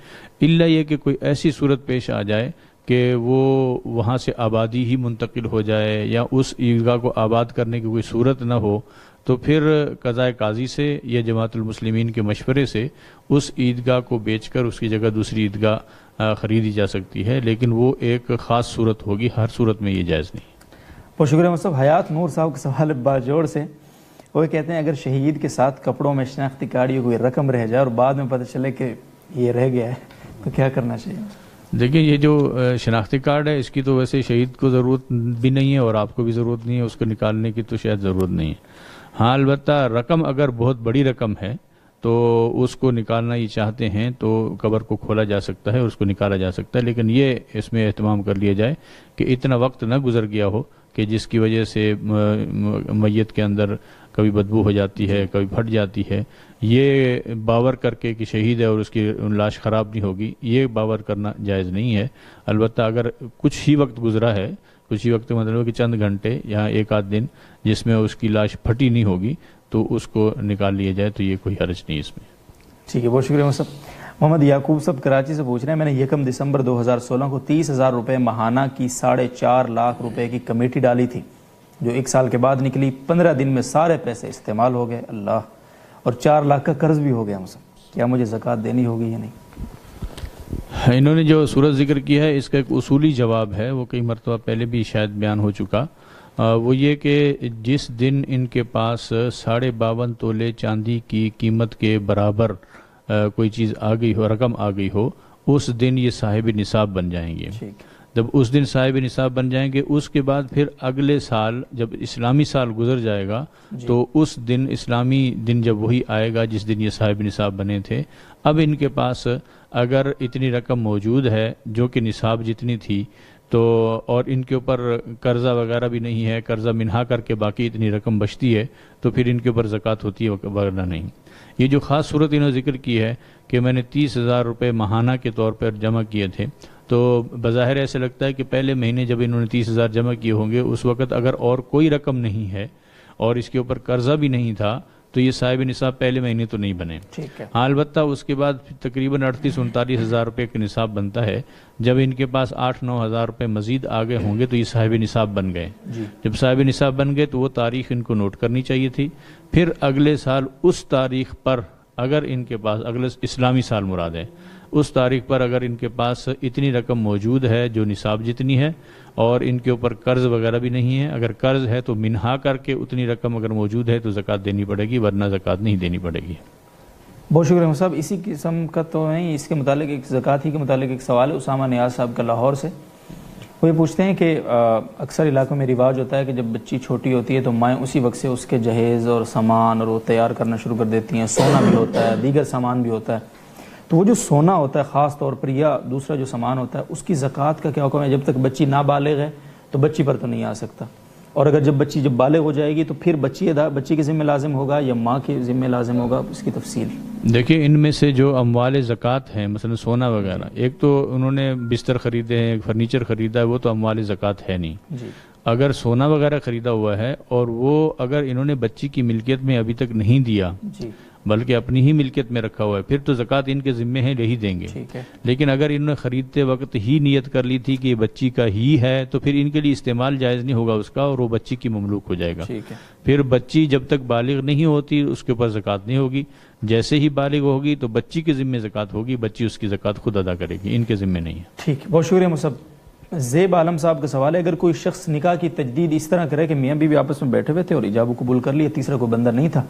الا یہ کہ کوئی ایسی صورت پیش آ جائے کہ وہ وہاں سے آبادی ہی منتقل ہو جائے یا اس عیدگاہ کو آباد کرنے کی کوئی صورت نہ ہو، تو پھر قضائے قاضی سے یا جماعت المسلمین کے مشورے سے اس عیدگاہ کو بیچ کر اس کی جگہ دوسری عیدگاہ خریدی جا سکتی ہے، لیکن وہ ایک خاص صورت ہوگی، ہر صورت میں یہ جائز نہیں. بہت شکریہ مصعب. حیات نور صاحب کا سوال باجوڑ سے، وہ کہتے ہیں اگر شہید کے ساتھ کپڑوں میں شناختی کارڈ یا کوئی رقم رہ جائے اور بعد میں پتہ چلے کہ یہ رہ گیا ہے تو کیا کرنا چاہیے؟ دیکھیں، یہ جو شناختی کارڈ ہے اس کی تو ویسے شہید کو ضرورت بھی نہیں ہے اور آپ کو بھی ضرورت نہیں ہے، اس کو نکالنے کی تو شاید ضرورت نہیں ہے. ہاں، البتہ رقم اگر بہت بڑی رقم ہے تو اس کو نکالنا یہ چاہتے ہیں تو قبر کو کھولا جا سکتا ہے اور اس کو نکالا جا سکتا ہے، لیکن یہ اس میں اہتمام کر لیا جائے کہ اتنا وقت نہ گزر گیا ہو کہ جس کی وجہ سے میت کے اندر کبھی بدبو ہو جاتی ہے، کبھی پھٹ جاتی ہے. یہ باور کر کے کہ شہید ہے اور اس کی لاش خراب نہیں ہوگی، یہ باور کرنا جائز نہیں ہے. البتہ اگر کچھ ہی وقت گزرا ہے، کچھ ہی وقت مطلب کہ چند گھنٹے یا ایک آدھ دن جس میں اس کی لاش پھٹی نہیں ہوگی تو اس کو نکال لیا جائے تو یہ کوئی حرج نہیں اس میں. ٹھیک ہے، بہت شکریہ مصعب. محمد یعقوب صاحب کراچی سے پوچھ رہے ہیں، میں نے 1 دسمبر 2016 کو 30,000 روپے ماہانہ کی 4.5 لاکھ روپے کی کمیٹی ڈالی تھی جو 1 سال کے بعد نکلی. 15 دن میں سارے پیسے استعمال ہو گئے، اللہ، اور 4 لاکھ کا قرض بھی ہو گیا مصعب. کیا مجھے زکوٰۃ دینی ہوگی یا نہیں؟ انہوں نے جو صورت ذکر کیا ہے اس کا ایک اصولی جواب ہے، وہ کئی مرتبہ پہلے بھی شاید بیان ہو چکا. وہ یہ کہ جس دن ان کے پاس 52.5 تولے چاندی کی قیمت کے برابر کوئی چیز آ گئی ہو، رقم آ گئی ہو، اس دن یہ صاحب نصاب بن جائیں گے. جب اس دن صاحب نصاب بن جائیں گے، اس کے بعد پھر اگلے سال جب اسلامی سال گزر جائے گا تو اس دن اسلامی دن جب وہی آئے گا جس دن یہ صاحب نصاب بنے تھے. اب ان کے پاس اگر اتنی رقم موجود ہے جو کہ نصاب جتنی تھی تو، اور ان کے اوپر قرضہ وغیرہ بھی نہیں ہے، قرضہ منہا کر کے باقی اتنی رقم بچتی ہے تو پھر ان کے اوپر زکوٰۃ ہوتی ہے ورنہ نہیں. یہ جو خاص صورت انہوں نے ذکر کی ہے کہ میں نے 30,000 روپے ماہانہ کے طور پر جمع کیے تھے، تو بظاہر ایسے لگتا ہے کہ پہلے مہینے جب انہوں نے 30,000 جمع کیے ہوں گے اس وقت اگر اور کوئی رقم نہیں ہے اور اس کے اوپر قرضہ بھی نہیں تھا تو یہ صاحب نصاب پہلے مہینے تو نہیں بنے. ہاں، البتہ اس کے بعد تقریباً 38-39 ہزار روپے کا نصاب بنتا ہے. جب ان کے پاس 8-9 ہزار روپے مزید آگے ہوں گے تو یہ صاحب نصاب بن گئے. جب صاحب نصاب بن گئے تو وہ تاریخ ان کو نوٹ کرنی چاہیے تھی. پھر اگلے سال اس تاریخ پر اگر ان کے پاس، اگلے اسلامی سال مراد ہے، اس تاریخ پر اگر ان کے پاس اتنی رقم موجود ہے جو نصاب جتنی ہے اور ان کے اوپر قرض وغیرہ بھی نہیں ہے، اگر قرض ہے تو منہا کر کے اتنی رقم اگر موجود ہے تو زکوٰۃ دینی پڑے گی، ورنہ زکوٰۃ نہیں دینی پڑے گی. بہت شکریہ صاحب. اسی قسم کا تو نہیں، اس کے متعلق ایک زکوٰۃ ہی کے متعلق ایک سوال ہے اسامہ نیاز صاحب کا لاہور سے. وہ یہ پوچھتے ہیں کہ اکثر علاقوں میں رواج ہوتا ہے کہ جب بچی چھوٹی ہوتی ہے تو مائیں اسی وقت سے اس کے جہیز اور سامان اور وہ تیار کرنا شروع کر دیتی ہیں. سونا بھی ہوتا ہے، دیگر سامان بھی ہوتا ہے. تو وہ جو سونا ہوتا ہے خاص طور پر یا دوسرا جو سامان ہوتا ہے اس کی زکوٰۃ کا کیا حکم ہے؟ جب تک بچی نابالغ ہے تو بچی پر تو نہیں آ سکتا، اور اگر جب بچی بالغ ہو جائے گی تو پھر بچی کے ذمہ لازم ہوگا یا ماں کے ذمہ لازم ہوگا؟ اس کی تفصیل دیکھیں. ان میں سے جو اموال زکوٰۃ ہیں، مثلا سونا وغیرہ، ایک تو انہوں نے بستر خریدے ہیں، فرنیچر خریدا ہے، وہ تو اموال زکوٰۃ ہے نہیں. اگر سونا وغیرہ خریدا ہوا ہے اور وہ اگر انہوں نے بچی کی ملکیت میں ابھی تک نہیں دیا بلکہ اپنی ہی ملکیت میں رکھا ہوا ہے، پھر تو زکوٰۃ ان کے ذمے ہے، یہی دیں گے. لیکن اگر انہوں نے خریدتے وقت ہی نیت کر لی تھی کہ یہ بچی کا ہی ہے تو پھر ان کے لیے استعمال جائز نہیں ہوگا اس کا، اور وہ بچی کی مملوک ہو جائے گا. پھر بچی جب تک بالغ نہیں ہوتی اس کے اوپر زکوٰۃ نہیں ہوگی. جیسے ہی بالغ ہوگی تو بچی کے ذمے زکوٰۃ ہوگی، بچی اس کی زکوٰۃ خود ادا کرے گی، ان کے ذمے نہیں ہے. ٹھیک ہے، بہت شکریہ مصعب. زیب عالم صاحب کا سوال ہے، اگر کوئی شخص نکاح کی تجدید اس طرح کرے کہ میاں بیوی آپس میں بیٹھے ہوئے تھے اور ایجاب و قبول کر لیا، تیسرا کوئی بندہ نہیں تھا،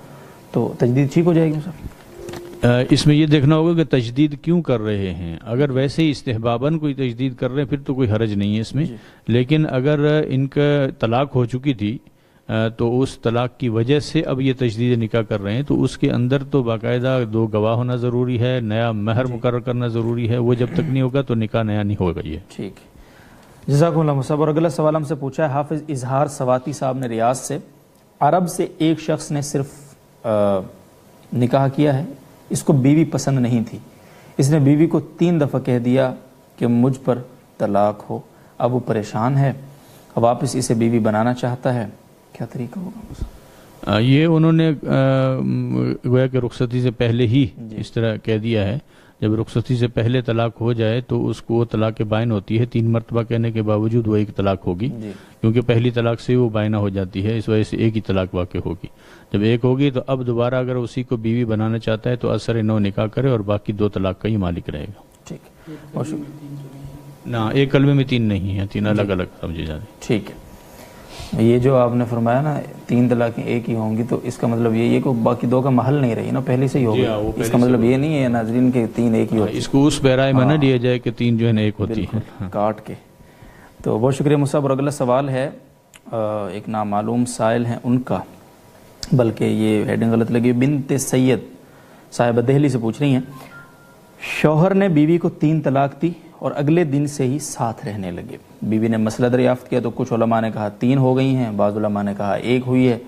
تو تجدید ٹھیک ہو جائے گی صاحب؟ اس میں یہ دیکھنا ہوگا کہ تجدید کیوں کر رہے ہیں. اگر ویسے ہی استحباباً کوئی تجدید کر رہے ہیں پھر تو کوئی حرج نہیں ہے اس میں. لیکن اگر ان کا طلاق ہو چکی تھی تو اس طلاق کی وجہ سے اب یہ تجدید نکاح کر رہے ہیں، تو اس کے اندر تو باقاعدہ 2 گواہ ہونا ضروری ہے، نیا مہر مقرر کرنا ضروری ہے. وہ جب تک نہیں ہوگا تو نکاح نیا نہیں ہوگا. یہ ٹھیک ہے، جزاکم اللہ صاحب. اور اگلا سوال ہم سے پوچھا ہے حافظ اظہار سواتی صاحب نے ریاض سے. عرب سے ایک شخص نے صرف نکاح کیا ہے، اس کو بیوی پسند نہیں تھی، اس نے بیوی کو 3 دفعہ کہہ دیا کہ مجھ پر طلاق ہو. اب وہ پریشان ہے، اب واپس اسے بیوی بنانا چاہتا ہے، کیا طریقہ ہوگا؟ یہ انہوں نے گویا کہ رخصتی سے پہلے ہی اس طرح کہہ دیا ہے. جب رخصتی سے پہلے طلاق ہو جائے تو اس کو وہ طلاق بائن ہوتی ہے. 3 مرتبہ کہنے کے باوجود وہ ایک طلاق ہوگی، کیونکہ پہلی طلاق سے وہ بائنہ ہو جاتی ہے، اس وجہ سے ایک ہی طلاق واقع ہوگی. جب ایک ہوگی تو اب دوبارہ اگر اسی کو بیوی بنانا چاہتا ہے تو اثر نو نکاح کرے اور باقی 2 طلاق کا ہی مالک رہے گا. ٹھیک ہے، نہ ایک کلمے میں 3 نہیں ہیں، 3 الگ الگ سمجھے جا رہے ہیں. ٹھیک ہے. یہ جو آپ نے فرمایا نا 3 طلاقیں ایک ہی ہوں گی، تو اس کا مطلب یہ ہے کہ باقی 2 کا محل نہیں رہی نا، پہلے سے ہی ہوگی. اس کا مطلب یہ نہیں ہے ناظرین کہ 3 ایک ہی ہوتی. اس کو اس پیرائے میں نہ لیا جائے کہ 3 جو ہے نا ایک ہوتی ہے کاٹ کے. تو بہت شکریہ مصعب. اور اگلا سوال ہے ایک نامعلوم سائل ہیں ان کا، بلکہ یہ ہیڈنگ غلط لگی. بنت سید صاحبہ دہلی سے پوچھ رہی ہیں، شوہر نے بیوی کو 3 طلاق دی اور اگلے دن سے ہی ساتھ رہنے لگے. بیوی نے مسئلہ دریافت کیا تو کچھ علماء نے کہا 3 ہو گئی ہیں، بعض علماء نے کہا 1 ہوئی ہے.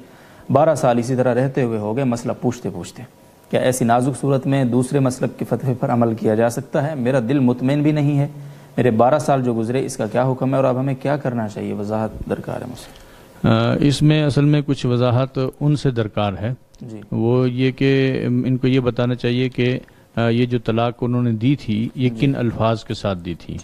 12 سال اسی طرح رہتے ہوئے ہو گئے. مسئلہ پوچھتے پوچھتے کیا ایسی نازک صورت میں دوسرے مسلک کے فتوے پر عمل کیا جا سکتا ہے؟ میرا دل مطمئن بھی نہیں ہے، میرے 12 سال جو گزرے، اس کا کیا حکم ہے اور اب ہمیں کیا کرنا چاہیے؟ وضاحت درکار ہے مجھ سے. اس میں اصل میں کچھ وضاحت ان سے درکار ہے. وہ یہ کہ ان کو یہ بتانا چاہیے کہ یہ جو طلاق انہوں نے دی تھی یہ کن الفاظ کے ساتھ دی تھی.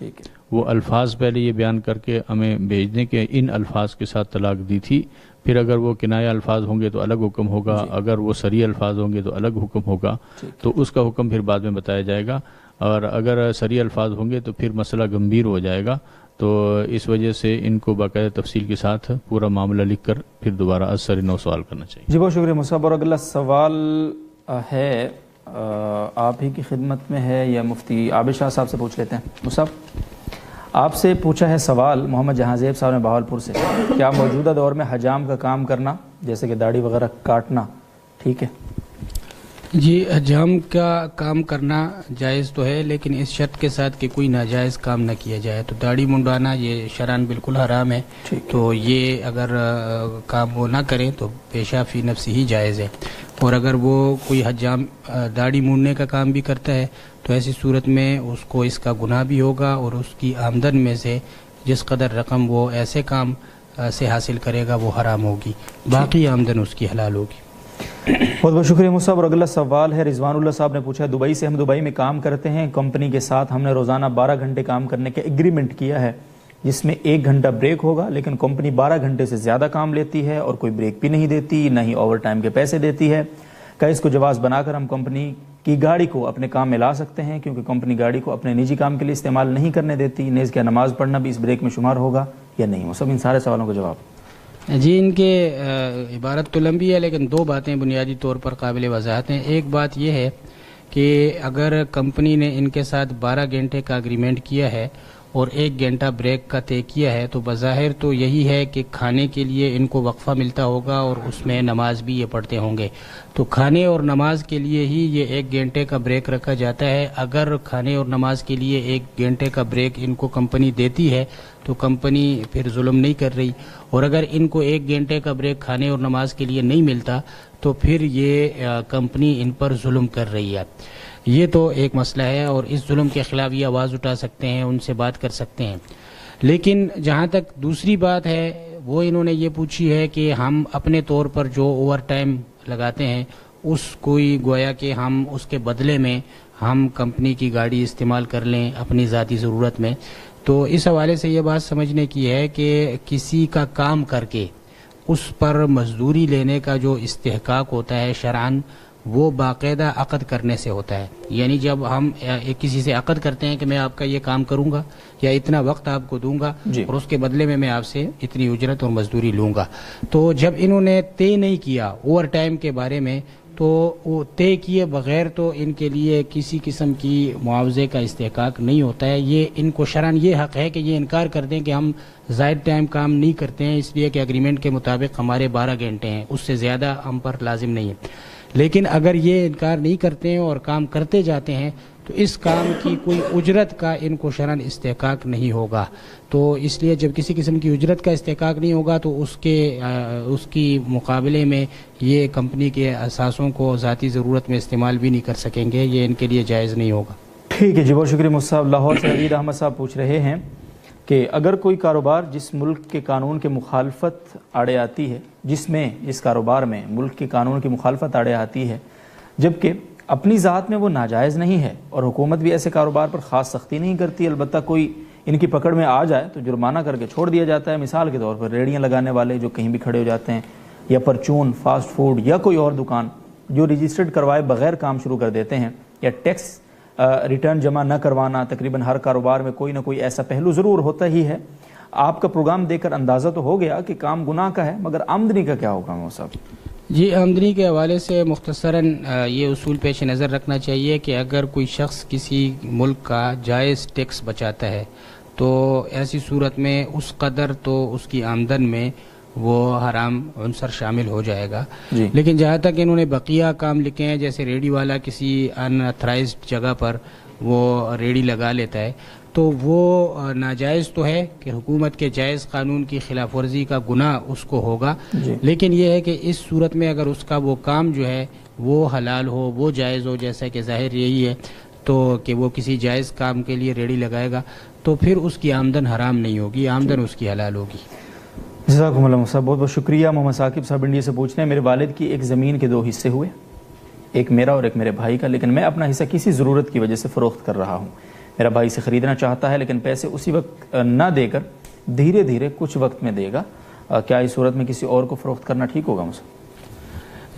وہ الفاظ پہلے یہ بیان کر کے ہمیں بھیج دیں کہ ان الفاظ کے ساتھ طلاق دی تھی. پھر اگر وہ کنایہ الفاظ ہوں گے تو الگ حکم ہوگا، اگر وہ صریح الفاظ ہوں گے تو الگ حکم ہوگا. تو اس کا حکم پھر بعد میں بتایا جائے گا، اور اگر صریح الفاظ ہوں گے تو پھر مسئلہ گمبھیر ہو جائے گا. تو اس وجہ سے ان کو باقاعدہ تفصیل کے ساتھ پورا معاملہ لکھ کر پھر دوبارہ ازسر نو سوال کرنا چاہیے. جی بہت شکریہ مصعب. اور اگلا سوال ہے آپ ہی کی خدمت میں ہے یا مفتی عابد شاہ صاحب سے پوچھ لیتے ہیں. مصعب آپ سے پوچھا ہے سوال محمد جہاں زیب صاحب نے بہاولپور سے، کیا موجودہ دور میں حجام کا کام کرنا جیسے کہ داڑھی وغیرہ کاٹنا ٹھیک ہے؟ جی حجام کا کام کرنا جائز تو ہے، لیکن اس شرط کے ساتھ کہ کوئی ناجائز کام نہ کیا جائے. تو داڑھی منڈوانا یہ شرعاً بالکل حرام ہے. تو یہ اگر کام وہ نہ کریں تو پیشہ فی نفسی ہی جائز ہے. اور اگر وہ کوئی حجام داڑھی مونڈنے کا کام بھی کرتا ہے تو ایسی صورت میں اس کو اس کا گناہ بھی ہوگا، اور اس کی آمدن میں سے جس قدر رقم وہ ایسے کام سے حاصل کرے گا وہ حرام ہوگی، باقی آمدن اس کی حلال ہوگی. بہت بہت شکریہ مصعب. اور اگلا سوال ہے رضوان اللہ صاحب نے پوچھا ہے، دبئی سے ہم دبئی میں کام کرتے ہیں، کمپنی کے ساتھ ہم نے روزانہ 12 گھنٹے کام کرنے کا ایگریمنٹ کیا ہے جس میں 1 گھنٹہ بریک ہوگا، لیکن کمپنی 12 گھنٹے سے زیادہ کام لیتی ہے اور کوئی بریک بھی نہیں دیتی، نہ ہی اوور ٹائم کے پیسے دیتی ہے. کیا اس کو جواز بنا کر ہم کمپنی کی گاڑی کو اپنے کام میں لا سکتے ہیں، کیونکہ کمپنی گاڑی کو اپنے نجی کام کے لیے استعمال نہیں کرنے دیتی؟ نیز کیا نماز پڑھنا بھی اس بریک میں شمار ہوگا یا نہیں؟ وہ سب ان سارے سوالوں کا جواب. جی ان کے عبارت تو لمبی ہے، لیکن 2 باتیں بنیادی طور پر قابل وضاحت ہیں. ایک بات یہ ہے کہ اگر کمپنی نے ان کے ساتھ 12 گھنٹے کا اگریمنٹ کیا ہے اور 1 گھنٹہ بریک کا طے کیا ہے، تو بظاہر تو یہی ہے کہ کھانے کے لیے ان کو وقفہ ملتا ہوگا اور اس میں نماز بھی یہ پڑھتے ہوں گے. تو کھانے اور نماز کے لیے ہی یہ 1 گھنٹے کا بریک رکھا جاتا ہے. اگر کھانے اور نماز کے لیے 1 گھنٹے کا بریک ان کو کمپنی دیتی ہے تو کمپنی پھر ظلم نہیں کر رہی، اور اگر ان کو 1 گھنٹے کا بریک کھانے اور نماز کے لیے نہیں ملتا تو پھر یہ کمپنی ان پر ظلم کر رہی ہے. یہ تو ایک مسئلہ ہے، اور اس ظلم کے خلاف یہ آواز اٹھا سکتے ہیں، ان سے بات کر سکتے ہیں. لیکن جہاں تک دوسری بات ہے وہ انہوں نے یہ پوچھی ہے کہ ہم اپنے طور پر جو اوور ٹائم لگاتے ہیں اس کوئی گویا کہ ہم اس کے بدلے میں ہم کمپنی کی گاڑی استعمال کر لیں اپنی ذاتی ضرورت میں. تو اس حوالے سے یہ بات سمجھنے کی ہے کہ کسی کا کام کر کے اس پر مزدوری لینے کا جو استحقاق ہوتا ہے شرعاً، وہ باقاعدہ عقد کرنے سے ہوتا ہے. یعنی جب ہم کسی سے عقد کرتے ہیں کہ میں آپ کا یہ کام کروں گا یا اتنا وقت آپ کو دوں گا اور اس کے بدلے میں آپ سے اتنی اجرت اور مزدوری لوں گا. تو جب انہوں نے طے نہیں کیا اوور ٹائم کے بارے میں تو وہ طے کیے بغیر تو ان کے لیے کسی قسم کی معاوضے کا استحقاق نہیں ہوتا ہے. یہ ان کو شرعاً یہ حق ہے کہ یہ انکار کر دیں کہ ہم زائد ٹائم کام نہیں کرتے ہیں اس لیے کہ اگریمنٹ کے مطابق ہمارے 12 گھنٹے ہیں، اس سے زیادہ ہم پر لازم نہیں ہے. لیکن اگر یہ انکار نہیں کرتے ہیں اور کام کرتے جاتے ہیں تو اس کام کی کوئی اجرت کا ان کو شرعاً استحقاق نہیں ہوگا. تو اس لیے جب کسی قسم کی اجرت کا استحقاق نہیں ہوگا تو اس کی مقابلے میں یہ کمپنی کے اثاثوں کو ذاتی ضرورت میں استعمال بھی نہیں کر سکیں گے، یہ ان کے لیے جائز نہیں ہوگا. ٹھیک ہے جی، بہت شکریہ مفتی صاحب. لاہور سے عید احمد صاحب پوچھ رہے ہیں کہ اگر کوئی کاروبار جس ملک کے قانون کے مخالفت آڑے آتی ہے، جس کاروبار میں ملک کے قانون کی مخالفت آڑے آتی ہے جبکہ اپنی ذات میں وہ ناجائز نہیں ہے اور حکومت بھی ایسے کاروبار پر خاص سختی نہیں کرتی، البتہ کوئی ان کی پکڑ میں آ جائے تو جرمانہ کر کے چھوڑ دیا جاتا ہے. مثال کے طور پر ریڑیاں لگانے والے جو کہیں بھی کھڑے ہو جاتے ہیں، یا پرچون فاسٹ فوڈ یا کوئی اور دکان جو رجسٹرڈ کروائے بغیر کام شروع کر دیتے ہیں، یا ٹیکس ریٹرن جمع نہ کروانا. تقریباً ہر کاروبار میں کوئی نہ کوئی ایسا پہلو ضرور ہوتا ہی ہے. آپ کا پروگرام دیکھ کر اندازہ تو ہو گیا کہ کام گناہ کا ہے، مگر آمدنی کا کیا ہوگا وہ صاحب؟ جی، آمدنی کے حوالے سے مختصراً یہ اصول پیش نظر رکھنا چاہیے کہ اگر کوئی شخص کسی ملک کا جائز ٹیکس بچاتا ہے تو ایسی صورت میں اس قدر تو اس کی آمدن میں وہ حرام عنصر شامل ہو جائے گا. لیکن جہاں تک انہوں نے بقیہ کام لکھے ہیں، جیسے ریڑھی والا کسی ان اتھرائزڈ جگہ پر وہ ریڑھی لگا لیتا ہے تو وہ ناجائز تو ہے کہ حکومت کے جائز قانون کی خلاف ورزی کا گناہ اس کو ہوگا. لیکن یہ ہے کہ اس صورت میں اگر اس کا وہ کام جو ہے وہ حلال ہو، وہ جائز ہو، جیسا کہ ظاہر یہی ہے تو کہ وہ کسی جائز کام کے لیے ریڑھی لگائے گا تو پھر اس کی آمدن حرام نہیں ہوگی، آمدن اس کی حلال ہوگی. جزاکم اللہ صاحب، بہت بہت شکریہ. محمد ثاقب صاحب انڈیا سے پوچھ رہے ہیں، میرے والد کی ایک زمین کے 2 حصے ہوئے، ایک میرا اور ایک میرے بھائی کا، لیکن میں اپنا حصہ کسی ضرورت کی وجہ سے فروخت کر رہا ہوں. میرا بھائی سے خریدنا چاہتا ہے لیکن پیسے اسی وقت نہ دے کر دھیرے دھیرے کچھ وقت میں دے گا. کیا اس صورت میں کسی اور کو فروخت کرنا ٹھیک ہوگا مجھے؟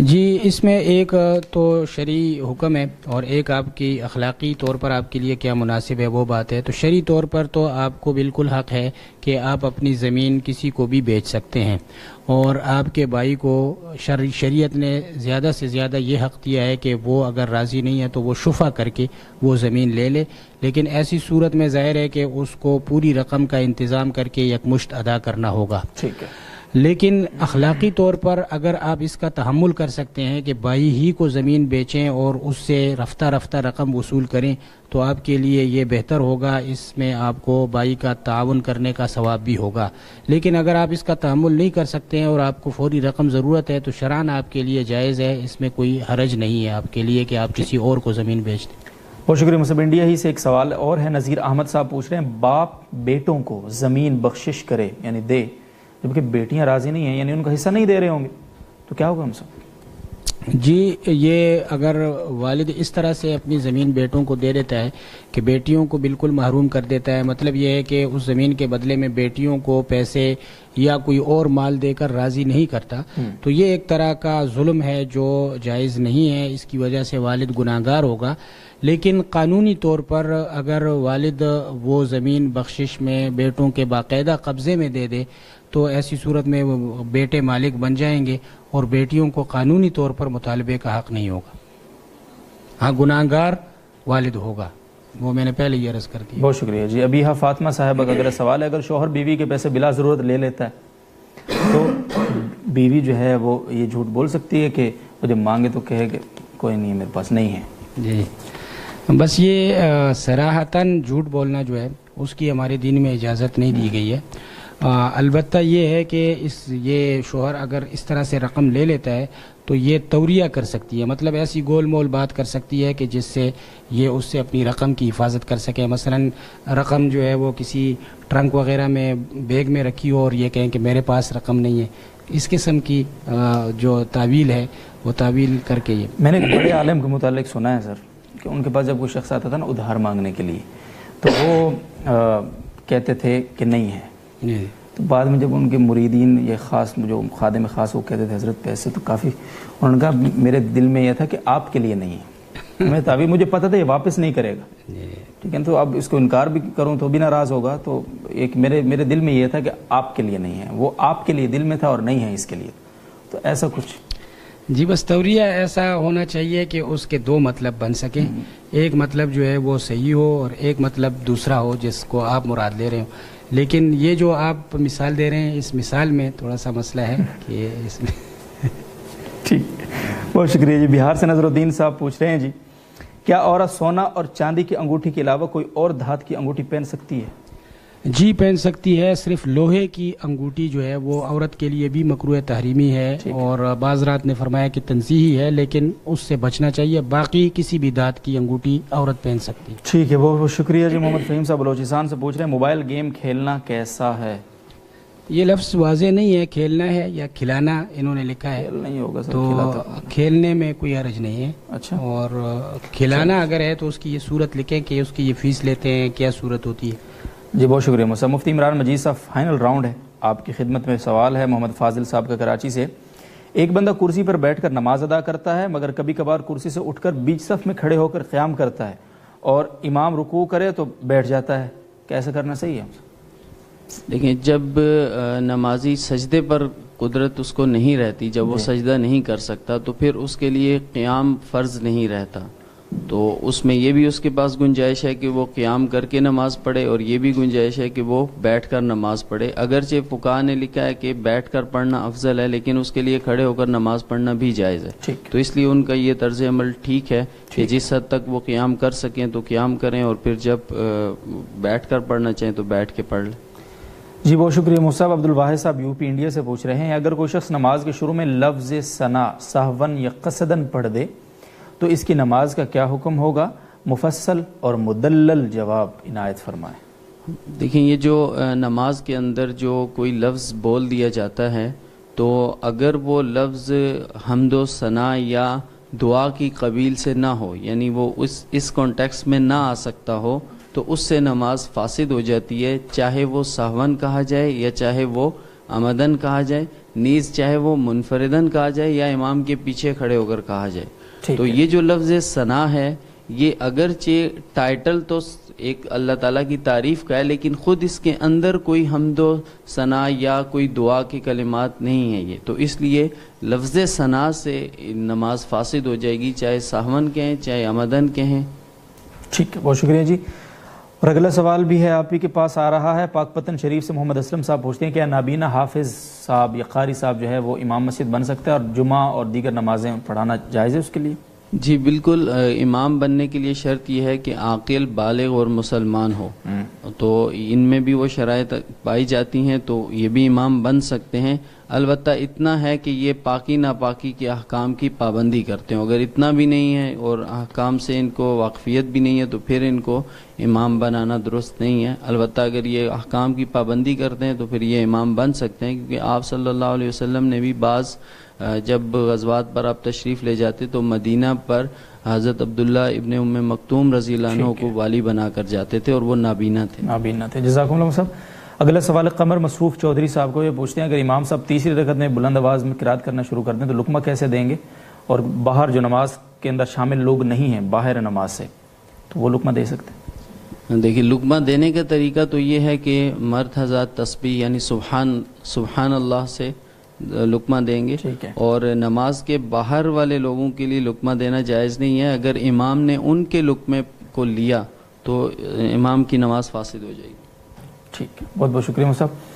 جی، اس میں ایک تو شرعی حکم ہے اور ایک آپ کی اخلاقی طور پر آپ کے لیے کیا مناسب ہے وہ بات ہے. تو شرعی طور پر تو آپ کو بالکل حق ہے کہ آپ اپنی زمین کسی کو بھی بیچ سکتے ہیں، اور آپ کے بھائی کو شریعت نے زیادہ سے زیادہ یہ حق دیا ہے کہ وہ اگر راضی نہیں ہے تو وہ شفع کر کے وہ زمین لے لے. لیکن ایسی صورت میں ظاہر ہے کہ اس کو پوری رقم کا انتظام کر کے یکمشت ادا کرنا ہوگا. ٹھیک ہے. لیکن اخلاقی طور پر اگر آپ اس کا تحمل کر سکتے ہیں کہ بھائی ہی کو زمین بیچیں اور اس سے رفتہ رفتہ رقم وصول کریں تو آپ کے لیے یہ بہتر ہوگا، اس میں آپ کو بھائی کا تعاون کرنے کا ثواب بھی ہوگا. لیکن اگر آپ اس کا تحمل نہیں کر سکتے ہیں اور آپ کو فوری رقم ضرورت ہے تو شرعاً آپ کے لیے جائز ہے، اس میں کوئی حرج نہیں ہے آپ کے لیے کہ آپ کسی اور کو زمین بیچ دیں. بہت شکریہ. مصب انڈیا ہی سے ایک سوال اور ہے، نذیر احمد صاحب پوچھ رہے ہیں، باپ بیٹوں کو زمین بخشش کرے یعنی دے جبکہ بیٹیاں راضی نہیں ہیں، یعنی ان کا حصہ نہیں دے رہے ہوں گے، تو کیا ہوگا ہم سب؟ جی، یہ اگر والد اس طرح سے اپنی زمین بیٹوں کو دے دیتا ہے کہ بیٹیوں کو بالکل محروم کر دیتا ہے، مطلب یہ ہے کہ اس زمین کے بدلے میں بیٹیوں کو پیسے یا کوئی اور مال دے کر راضی نہیں کرتا، تو یہ ایک طرح کا ظلم ہے جو جائز نہیں ہے. اس کی وجہ سے والد گناہگار ہوگا. لیکن قانونی طور پر اگر والد وہ زمین بخشش میں بیٹوں کے باقاعدہ قبضے میں دے دے تو ایسی صورت میں وہ بیٹے مالک بن جائیں گے اور بیٹیوں کو قانونی طور پر مطالبے کا حق نہیں ہوگا. ہاں، گناہگار والد ہوگا، وہ میں نے پہلے یہ عرض کر دی. بہت شکریہ جی. ابیہ فاطمہ صاحبہ کا اگلا سوال ہے، اگر شوہر بیوی کے پیسے بلا ضرورت لے لیتا ہے تو بیوی جو ہے وہ یہ جھوٹ بول سکتی ہے کہ وہ جب مانگے تو کہے کہ کوئی نہیں میرے پاس نہیں ہے؟ جی، بس یہ صراحتاً جھوٹ بولنا جو ہے اس کی ہمارے دین میں اجازت نہیں دی گئی ہے. البتہ یہ ہے کہ یہ شوہر اگر اس طرح سے رقم لے لیتا ہے تو یہ توریہ کر سکتی ہے، مطلب ایسی گول مول بات کر سکتی ہے کہ جس سے یہ اس سے اپنی رقم کی حفاظت کر سکے. مثلا رقم جو ہے وہ کسی ٹرنک وغیرہ میں بیگ میں رکھی ہو اور یہ کہیں کہ میرے پاس رقم نہیں ہے. اس قسم کی جو تعویل ہے وہ تعویل کر کے میں نے ایک بڑے عالم کے متعلق سنا ہے سر کہ ان کے پاس جب کوئی شخص آتا تھا نا ادھار مانگنے کے لیے تو وہ کہتے تھے کہ نہیں ہے. تو بعد میں جب ان کے مریدین یہ خاص جو خادم خاص وہ کہتے تھے حضرت پہ ایسے، تو کافی انہوں نے کہا میرے دل میں یہ تھا کہ آپ کے لیے نہیں ہے، میں تبھی مجھے پتہ تھا یہ واپس نہیں کرے گا، ٹھیک ہے، تو اب اس کو انکار بھی کروں تو بھی ناراض ہوگا، تو ایک میرے دل میں یہ تھا کہ آپ کے لیے نہیں ہے، وہ آپ کے لیے دل میں تھا اور نہیں ہے اس کے لیے، تو ایسا کچھ جی بس توریہ ایسا ہونا چاہیے کہ اس کے دو مطلب بن سکیں، ایک مطلب جو ہے وہ صحیح ہو اور ایک مطلب دوسرا ہو جس کو آپ مراد لے رہے ہو، لیکن یہ جو آپ مثال دے رہے ہیں اس مثال میں تھوڑا سا مسئلہ ہے کہ اس میں ٹھیک، بہت شکریہ جی۔ بہار سے نظر الدین صاحب پوچھ رہے ہیں جی، کیا عورت سونا اور چاندی کی انگوٹھی کے علاوہ کوئی اور دھات کی انگوٹھی پہن سکتی ہے؟ جی پہن سکتی ہے، صرف لوہے کی انگوٹھی جو ہے وہ عورت کے لیے بھی مکروہ تحریمی ہے، اور بعض رات نے فرمایا کہ تنزیہی ہے لیکن اس سے بچنا چاہیے، باقی کسی بھی دھات کی انگوٹھی عورت پہن سکتی ہے۔ ٹھیک ہے، بہت بہت شکریہ جی۔ محمد فہیم صاحب بلوچستان سے پوچھ رہے ہیں موبائل گیم کھیلنا کیسا ہے؟ یہ لفظ واضح نہیں ہے، کھیلنا ہے یا کھلانا انہوں نے لکھا ہے، کھیل نہیں ہوگا سر، تو کھیلنے میں کوئی حرج نہیں ہے، اچھا، اور کھلانا اگر ہے تو اس کی یہ صورت لکھیں کہ اس کی یہ فیس لیتے ہیں، کیا صورت ہوتی ہے۔ جی بہت شکریہ مصعب۔ مفتی عمران مجید صاحب فائنل راؤنڈ ہے آپ کی خدمت میں، سوال ہے محمد فاضل صاحب کا کراچی سے۔ ایک بندہ کرسی پر بیٹھ کر نماز ادا کرتا ہے مگر کبھی کبھار کرسی سے اٹھ کر بیچ صف میں کھڑے ہو کر قیام کرتا ہے اور امام رکوع کرے تو بیٹھ جاتا ہے، کیسا کرنا صحیح ہے؟ دیکھیں جب نمازی سجدے پر قدرت اس کو نہیں رہتی، جب وہ سجدہ نہیں کر سکتا تو پھر اس کے لیے قیام فرض نہیں رہتا، تو اس میں یہ بھی اس کے پاس گنجائش ہے کہ وہ قیام کر کے نماز پڑھے، اور یہ بھی گنجائش ہے کہ وہ بیٹھ کر نماز پڑھے، اگرچہ فقہاء نے لکھا ہے کہ بیٹھ کر پڑھنا افضل ہے لیکن اس کے لیے کھڑے ہو کر نماز پڑھنا بھی جائز ہے، تو اس لیے ان کا یہ طرز عمل ٹھیک ہے کہ جس حد تک وہ قیام کر سکیں تو قیام کریں، اور پھر جب بیٹھ کر پڑھنا چاہیں تو بیٹھ کے پڑھ لیں۔ جی بہت شکریہ مصعب۔ عبد الواحد صاحب یو پی انڈیا سے پوچھ رہے ہیں اگر کوئی شخص نماز کے شروع میں لفظ ثنا سہون یا قصدن پڑھ دے تو اس کی نماز کا کیا حکم ہوگا؟ مفصل اور مدلل جواب عنایت فرمائیں۔ دیکھیں یہ جو نماز کے اندر جو کوئی لفظ بول دیا جاتا ہے تو اگر وہ لفظ حمد و ثنا یا دعا کی قبیل سے نہ ہو، یعنی وہ اس کانٹیکس میں نہ آ سکتا ہو، تو اس سے نماز فاسد ہو جاتی ہے، چاہے وہ سہون کہا جائے یا چاہے وہ عمدن کہا جائے، نیز چاہے وہ منفردن کہا جائے یا امام کے پیچھے کھڑے ہو کر کہا جائے۔ تو یہ جو لفظ ثنا ہے یہ اگرچہ ٹائٹل تو ایک اللہ تعالیٰ کی تعریف کا ہے لیکن خود اس کے اندر کوئی حمد و ثنا یا کوئی دعا کے کلمات نہیں ہیں، یہ تو اس لیے لفظ ثنا سے نماز فاسد ہو جائے گی، چاہے سہون کہیں چاہے عمدن کہیں۔ ٹھیک ہے، بہت شکریہ جی۔ اور اگلا سوال بھی ہے آپ ہی کے پاس آ رہا ہے، پاک پتن شریف سے محمد اسلم صاحب پوچھتے ہیں کیا نابینا حافظ صاحب یا قاری صاحب جو ہے وہ امام مسجد بن سکتا ہے اور جمعہ اور دیگر نمازیں پڑھانا جائز ہے اس کے لیے؟ جی بالکل، امام بننے کے لیے شرط یہ ہے کہ عاقل بالغ اور مسلمان ہو، تو ان میں بھی وہ شرائط پائی جاتی ہیں تو یہ بھی امام بن سکتے ہیں، البتہ اتنا ہے کہ یہ پاکی ناپاکی کے احکام کی پابندی کرتے ہیں، اگر اتنا بھی نہیں ہے اور احکام سے ان کو واقفیت بھی نہیں ہے تو پھر ان کو امام بنانا درست نہیں ہے، البتہ اگر یہ احکام کی پابندی کرتے ہیں تو پھر یہ امام بن سکتے ہیں، کیونکہ آپ صلی اللہ علیہ وسلم نے بھی بعض جب غزوات پر آپ تشریف لے جاتے تو مدینہ پر حضرت عبداللہ ابن ام مکتوم رضی اللہ عنہ کو والی بنا کر جاتے تھے اور وہ نابینا تھے۔ جزاکم اللہ صاحب۔ اگلا سوال قمر مصروف چودھری صاحب کو، یہ پوچھتے ہیں اگر امام صاحب تیسری رکعت میں بلند آواز میں قرات کرنا شروع کر دیں تو لقمہ کیسے دیں گے، اور باہر جو نماز کے اندر شامل لوگ نہیں ہیں باہر نماز سے تو وہ لقمہ دے سکتے ہیں؟ دیکھیے لقمہ دینے کا طریقہ تو یہ ہے کہ مرد حضرات تسبیح یعنی سبحان اللہ سے لقمہ دیں گے، اور نماز کے باہر والے لوگوں کے لیے لقمہ دینا جائز نہیں ہے، اگر امام نے ان کے لقمے کو لیا تو امام کی نماز فاسد ہو جائے گی۔ ٹھیک ہے، بہت بہت شکریہ صاحب۔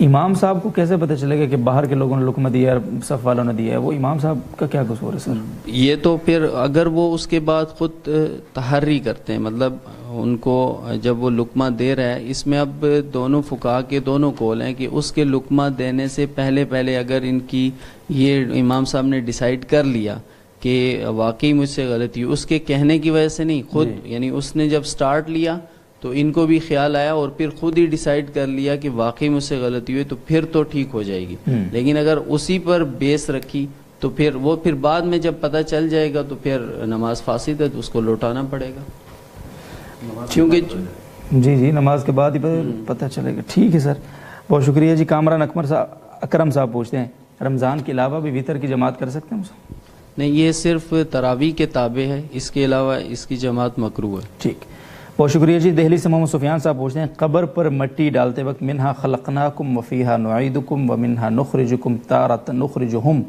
امام صاحب کو کیسے پتہ چلے گا کہ باہر کے لوگوں نے لقمہ دیا ہے صف والوں نے دیا ہے؟ وہ امام صاحب کا کیا قصور ہے سر؟ یہ تو پھر اگر وہ اس کے بعد خود تحری کرتے ہیں، مطلب ان کو جب وہ لقمہ دے رہا ہے، اس میں اب دونوں فقہاء کے دونوں قول ہیں کہ اس کے لقمہ دینے سے پہلے اگر ان کی یہ امام صاحب نے ڈیسائیڈ کر لیا کہ واقعی مجھ سے غلطی ہوئی، اس کے کہنے کی وجہ سے نہیں، خود یعنی اس نے جب سٹارٹ لیا تو ان کو بھی خیال آیا اور پھر خود ہی ڈیسائیڈ کر لیا کہ واقعی مجھ سے غلطی ہوئی تو پھر تو ٹھیک ہو جائے گی، لیکن اگر اسی پر بیس رکھی تو پھر بعد میں جب پتہ چل جائے گا تو پھر نماز فاسد ہے تو اس کو لوٹانا پڑے گا، کیونکہ جی نماز کے بعد ہی پتہ چلے گا۔ ٹھیک ہے سر۔ بہت شکریہ جی. کامران اکرم صاحب پوچھتے ہیں رمضان کے علاوہ بھی وطر کی جماعت کر سکتے ہیں؟ نہیں، یہ صرف تراویح کے تابع ہے، اس کے علاوہ اس کی جماعت مکروہ ہے. ٹھیک، بہت شکریہ جی. دہلی سے محمد سفیان صاحب پوچھتے ہیں قبر پر مٹی ڈالتے وقت منہا خلقناکم وفیہا نعیدکم ومنہا نخرجکم تارۃ نخرجہم،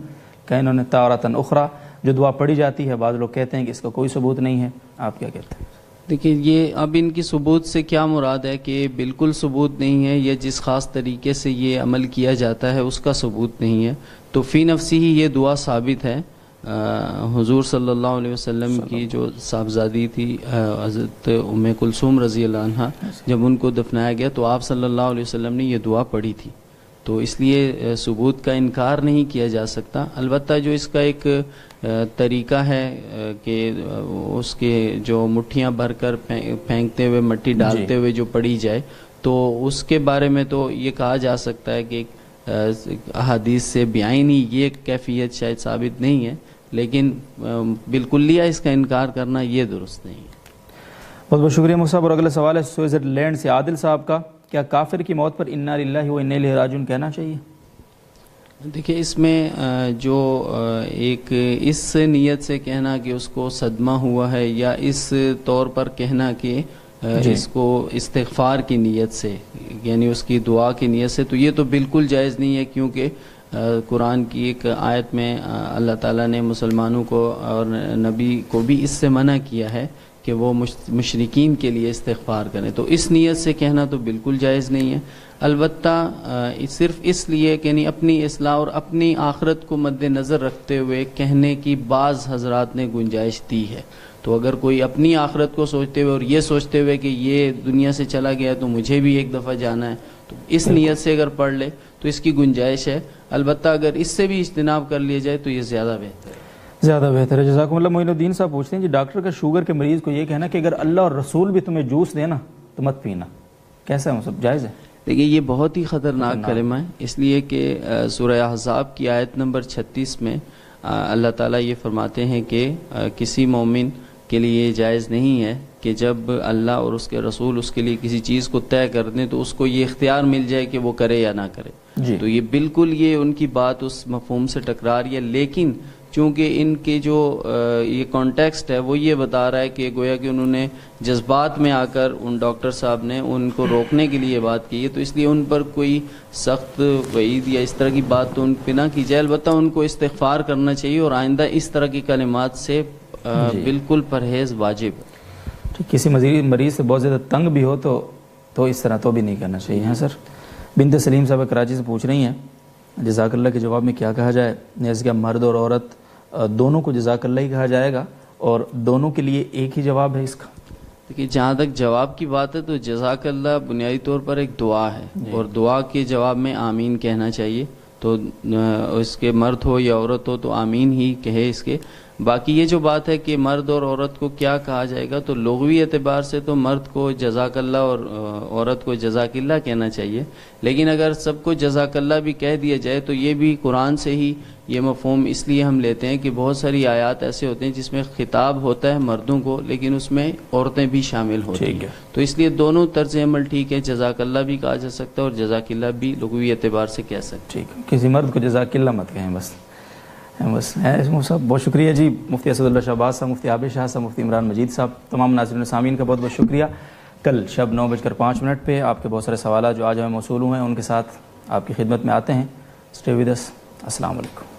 کہ انہوں نے تارۃ اخری جو دعا پڑھی جاتی ہے، بعض لوگ کہتے ہیں کہ اس کا کوئی ثبوت نہیں ہے، آپ کیا کہتے ہیں؟ دیکھیں، یہ اب ان کی ثبوت سے کیا مراد ہے کہ بالکل ثبوت نہیں ہے، یا جس خاص طریقے سے یہ عمل کیا جاتا ہے اس کا ثبوت نہیں ہے. تو فی نفسی ہی یہ دعا ثابت ہے. حضور صلی اللہ علیہ وسلم کی جو صاحبزادی تھی حضرت ام کلثوم رضی اللہ عنہ، جب ان کو دفنایا گیا تو آپ صلی اللہ علیہ وسلم نے یہ دعا پڑھی تھی. تو اس لیے ثبوت کا انکار نہیں کیا جا سکتا. البتہ جو اس کا ایک طریقہ ہے کہ اس کے جو مٹھیاں بھر کر پھینکتے ہوئے مٹی ڈالتے ہوئے جو پڑھی جائے، تو اس کے بارے میں تو یہ کہا جا سکتا ہے کہ احادیث سے بیانی یہ کیفیت شاید ثابت نہیں ہے، لیکن بالکلیہ اس کا انکار کرنا یہ درست نہیں ہے. بہت بہت شکریہ مصعب. اور اگلا سوال ہے سوئٹزرلینڈ سے عادل صاحب کا، کیا کافر کی موت پر انا للہ و انا الیہ راجعون کہنا چاہیے؟ دیکھیں، اس میں جو ایک اس نیت سے کہنا کہ اس کو صدمہ ہوا ہے، یا اس طور پر کہنا کہ اس کو استغفار کی نیت سے، یعنی اس کی دعا کی نیت سے، تو یہ تو بالکل جائز نہیں ہے. کیونکہ قرآن کی ایک آیت میں اللہ تعالیٰ نے مسلمانوں کو اور نبی کو بھی اس سے منع کیا ہے کہ وہ مشرکین کے لیے استغفار کریں. تو اس نیت سے کہنا تو بالکل جائز نہیں ہے. البتہ صرف اس لیے کہ نہیں، اپنی اصلاح اور اپنی آخرت کو مد نظر رکھتے ہوئے کہنے کی بعض حضرات نے گنجائش دی ہے. تو اگر کوئی اپنی آخرت کو سوچتے ہوئے اور یہ سوچتے ہوئے کہ یہ دنیا سے چلا گیا تو مجھے بھی ایک دفعہ جانا ہے، تو اس نیت سے اگر پڑھ لے تو اس کی گنجائش ہے. البتہ اگر اس سے بھی اجتناب کر لیا جائے تو یہ زیادہ بہتر ہے. زیادہ بہتر ہے. جزاکم اللہ. معین الدین صاحب پوچھتے ہیں جی ڈاکٹر کا شوگر کے مریض کو یہ کہنا کہ اگر اللہ اور رسول بھی تمہیں جوس دینا تو مت پینا، کیسا ہے؟ سب جائز ہے؟ دیکھیے، یہ بہت ہی خطرناک کلمہ ہے، اس لیے کہ سورہ احزاب کی آیت نمبر 36 میں اللہ تعالیٰ یہ فرماتے ہیں کہ کسی مومن کے لیے یہ جائز نہیں ہے کہ جب اللہ اور اس کے رسول اس کے لیے کسی چیز کو طے کر دیں تو اس کو یہ اختیار مل جائے کہ وہ کرے یا نہ کرے. تو یہ بالکل یہ ان کی بات اس مفہوم سے ٹکرا رہی ہے. لیکن چونکہ ان کے جو یہ کانٹیکسٹ ہے وہ یہ بتا رہا ہے کہ گویا کہ انہوں نے جذبات میں آ کر ان ڈاکٹر صاحب نے ان کو روکنے کے لیے بات کی ہے، تو اس لیے ان پر کوئی سخت وعید یا اس طرح کی بات تو ان پہ نہ کی جائے. البتہ ان کو استغفار کرنا چاہیے اور آئندہ اس طرح کی کلمات سے بالکل پرہیز واجب ہے. کسی مریض سے بہت زیادہ تنگ بھی ہو تو اس طرح تو بھی نہیں کرنا چاہیے. ہاں سر. بنت سلیم صاحب کراچی سے پوچھ رہی ہیں جزاک اللہ کے جواب میں کیا کہا جائے؟ جیسے کہ مرد اور عورت دونوں کو جزاک اللہ ہی کہا جائے گا اور دونوں کے لیے ایک ہی جواب ہے اس کا؟ دیکھیے، جہاں تک جواب کی بات ہے تو جزاک اللہ بنیادی طور پر ایک دعا ہے، اور دعا کے جواب میں آمین کہنا چاہیے. تو اس کے مرد ہو یا عورت ہو تو آمین ہی کہے اس کے. باقی یہ جو بات ہے کہ مرد اور عورت کو کیا کہا جائے گا، تو لغوی اعتبار سے تو مرد کو جزاک اللہ اور عورت کو جزاک اللہ کہنا چاہیے. لیکن اگر سب کو جزاک اللہ بھی کہہ دیا جائے تو یہ بھی قرآن سے ہی یہ مفہوم اس لیے ہم لیتے ہیں کہ بہت ساری آیات ایسے ہوتے ہیں جس میں خطاب ہوتا ہے مردوں کو لیکن اس میں عورتیں بھی شامل ہوتی ہیں. تو اس لیے دونوں طرز عمل ٹھیک ہے، جزاک اللہ بھی کہا جا سکتا ہے اور جزاک اللہ بھی لغوی اعتبار سے کہہ سکتے ہیں. ٹھیک، کسی مرد کو جزاک اللہ مت کہیں بس صاحب. بہت شکریہ جی مفتی اسد اللہ شہباز صاحب، مفتی عابد شاہ صاحب، مفتی عمران مجید صاحب، تمام ناظرین سامعین کا بہت بہت شکریہ. کل شب 9:05 پہ آپ کے بہت سارے سوالات جو آج ہمیں موصول ہوئے ہیں ان کے ساتھ آپ کی خدمت میں آتے ہیں. Stay with us. السلام علیکم.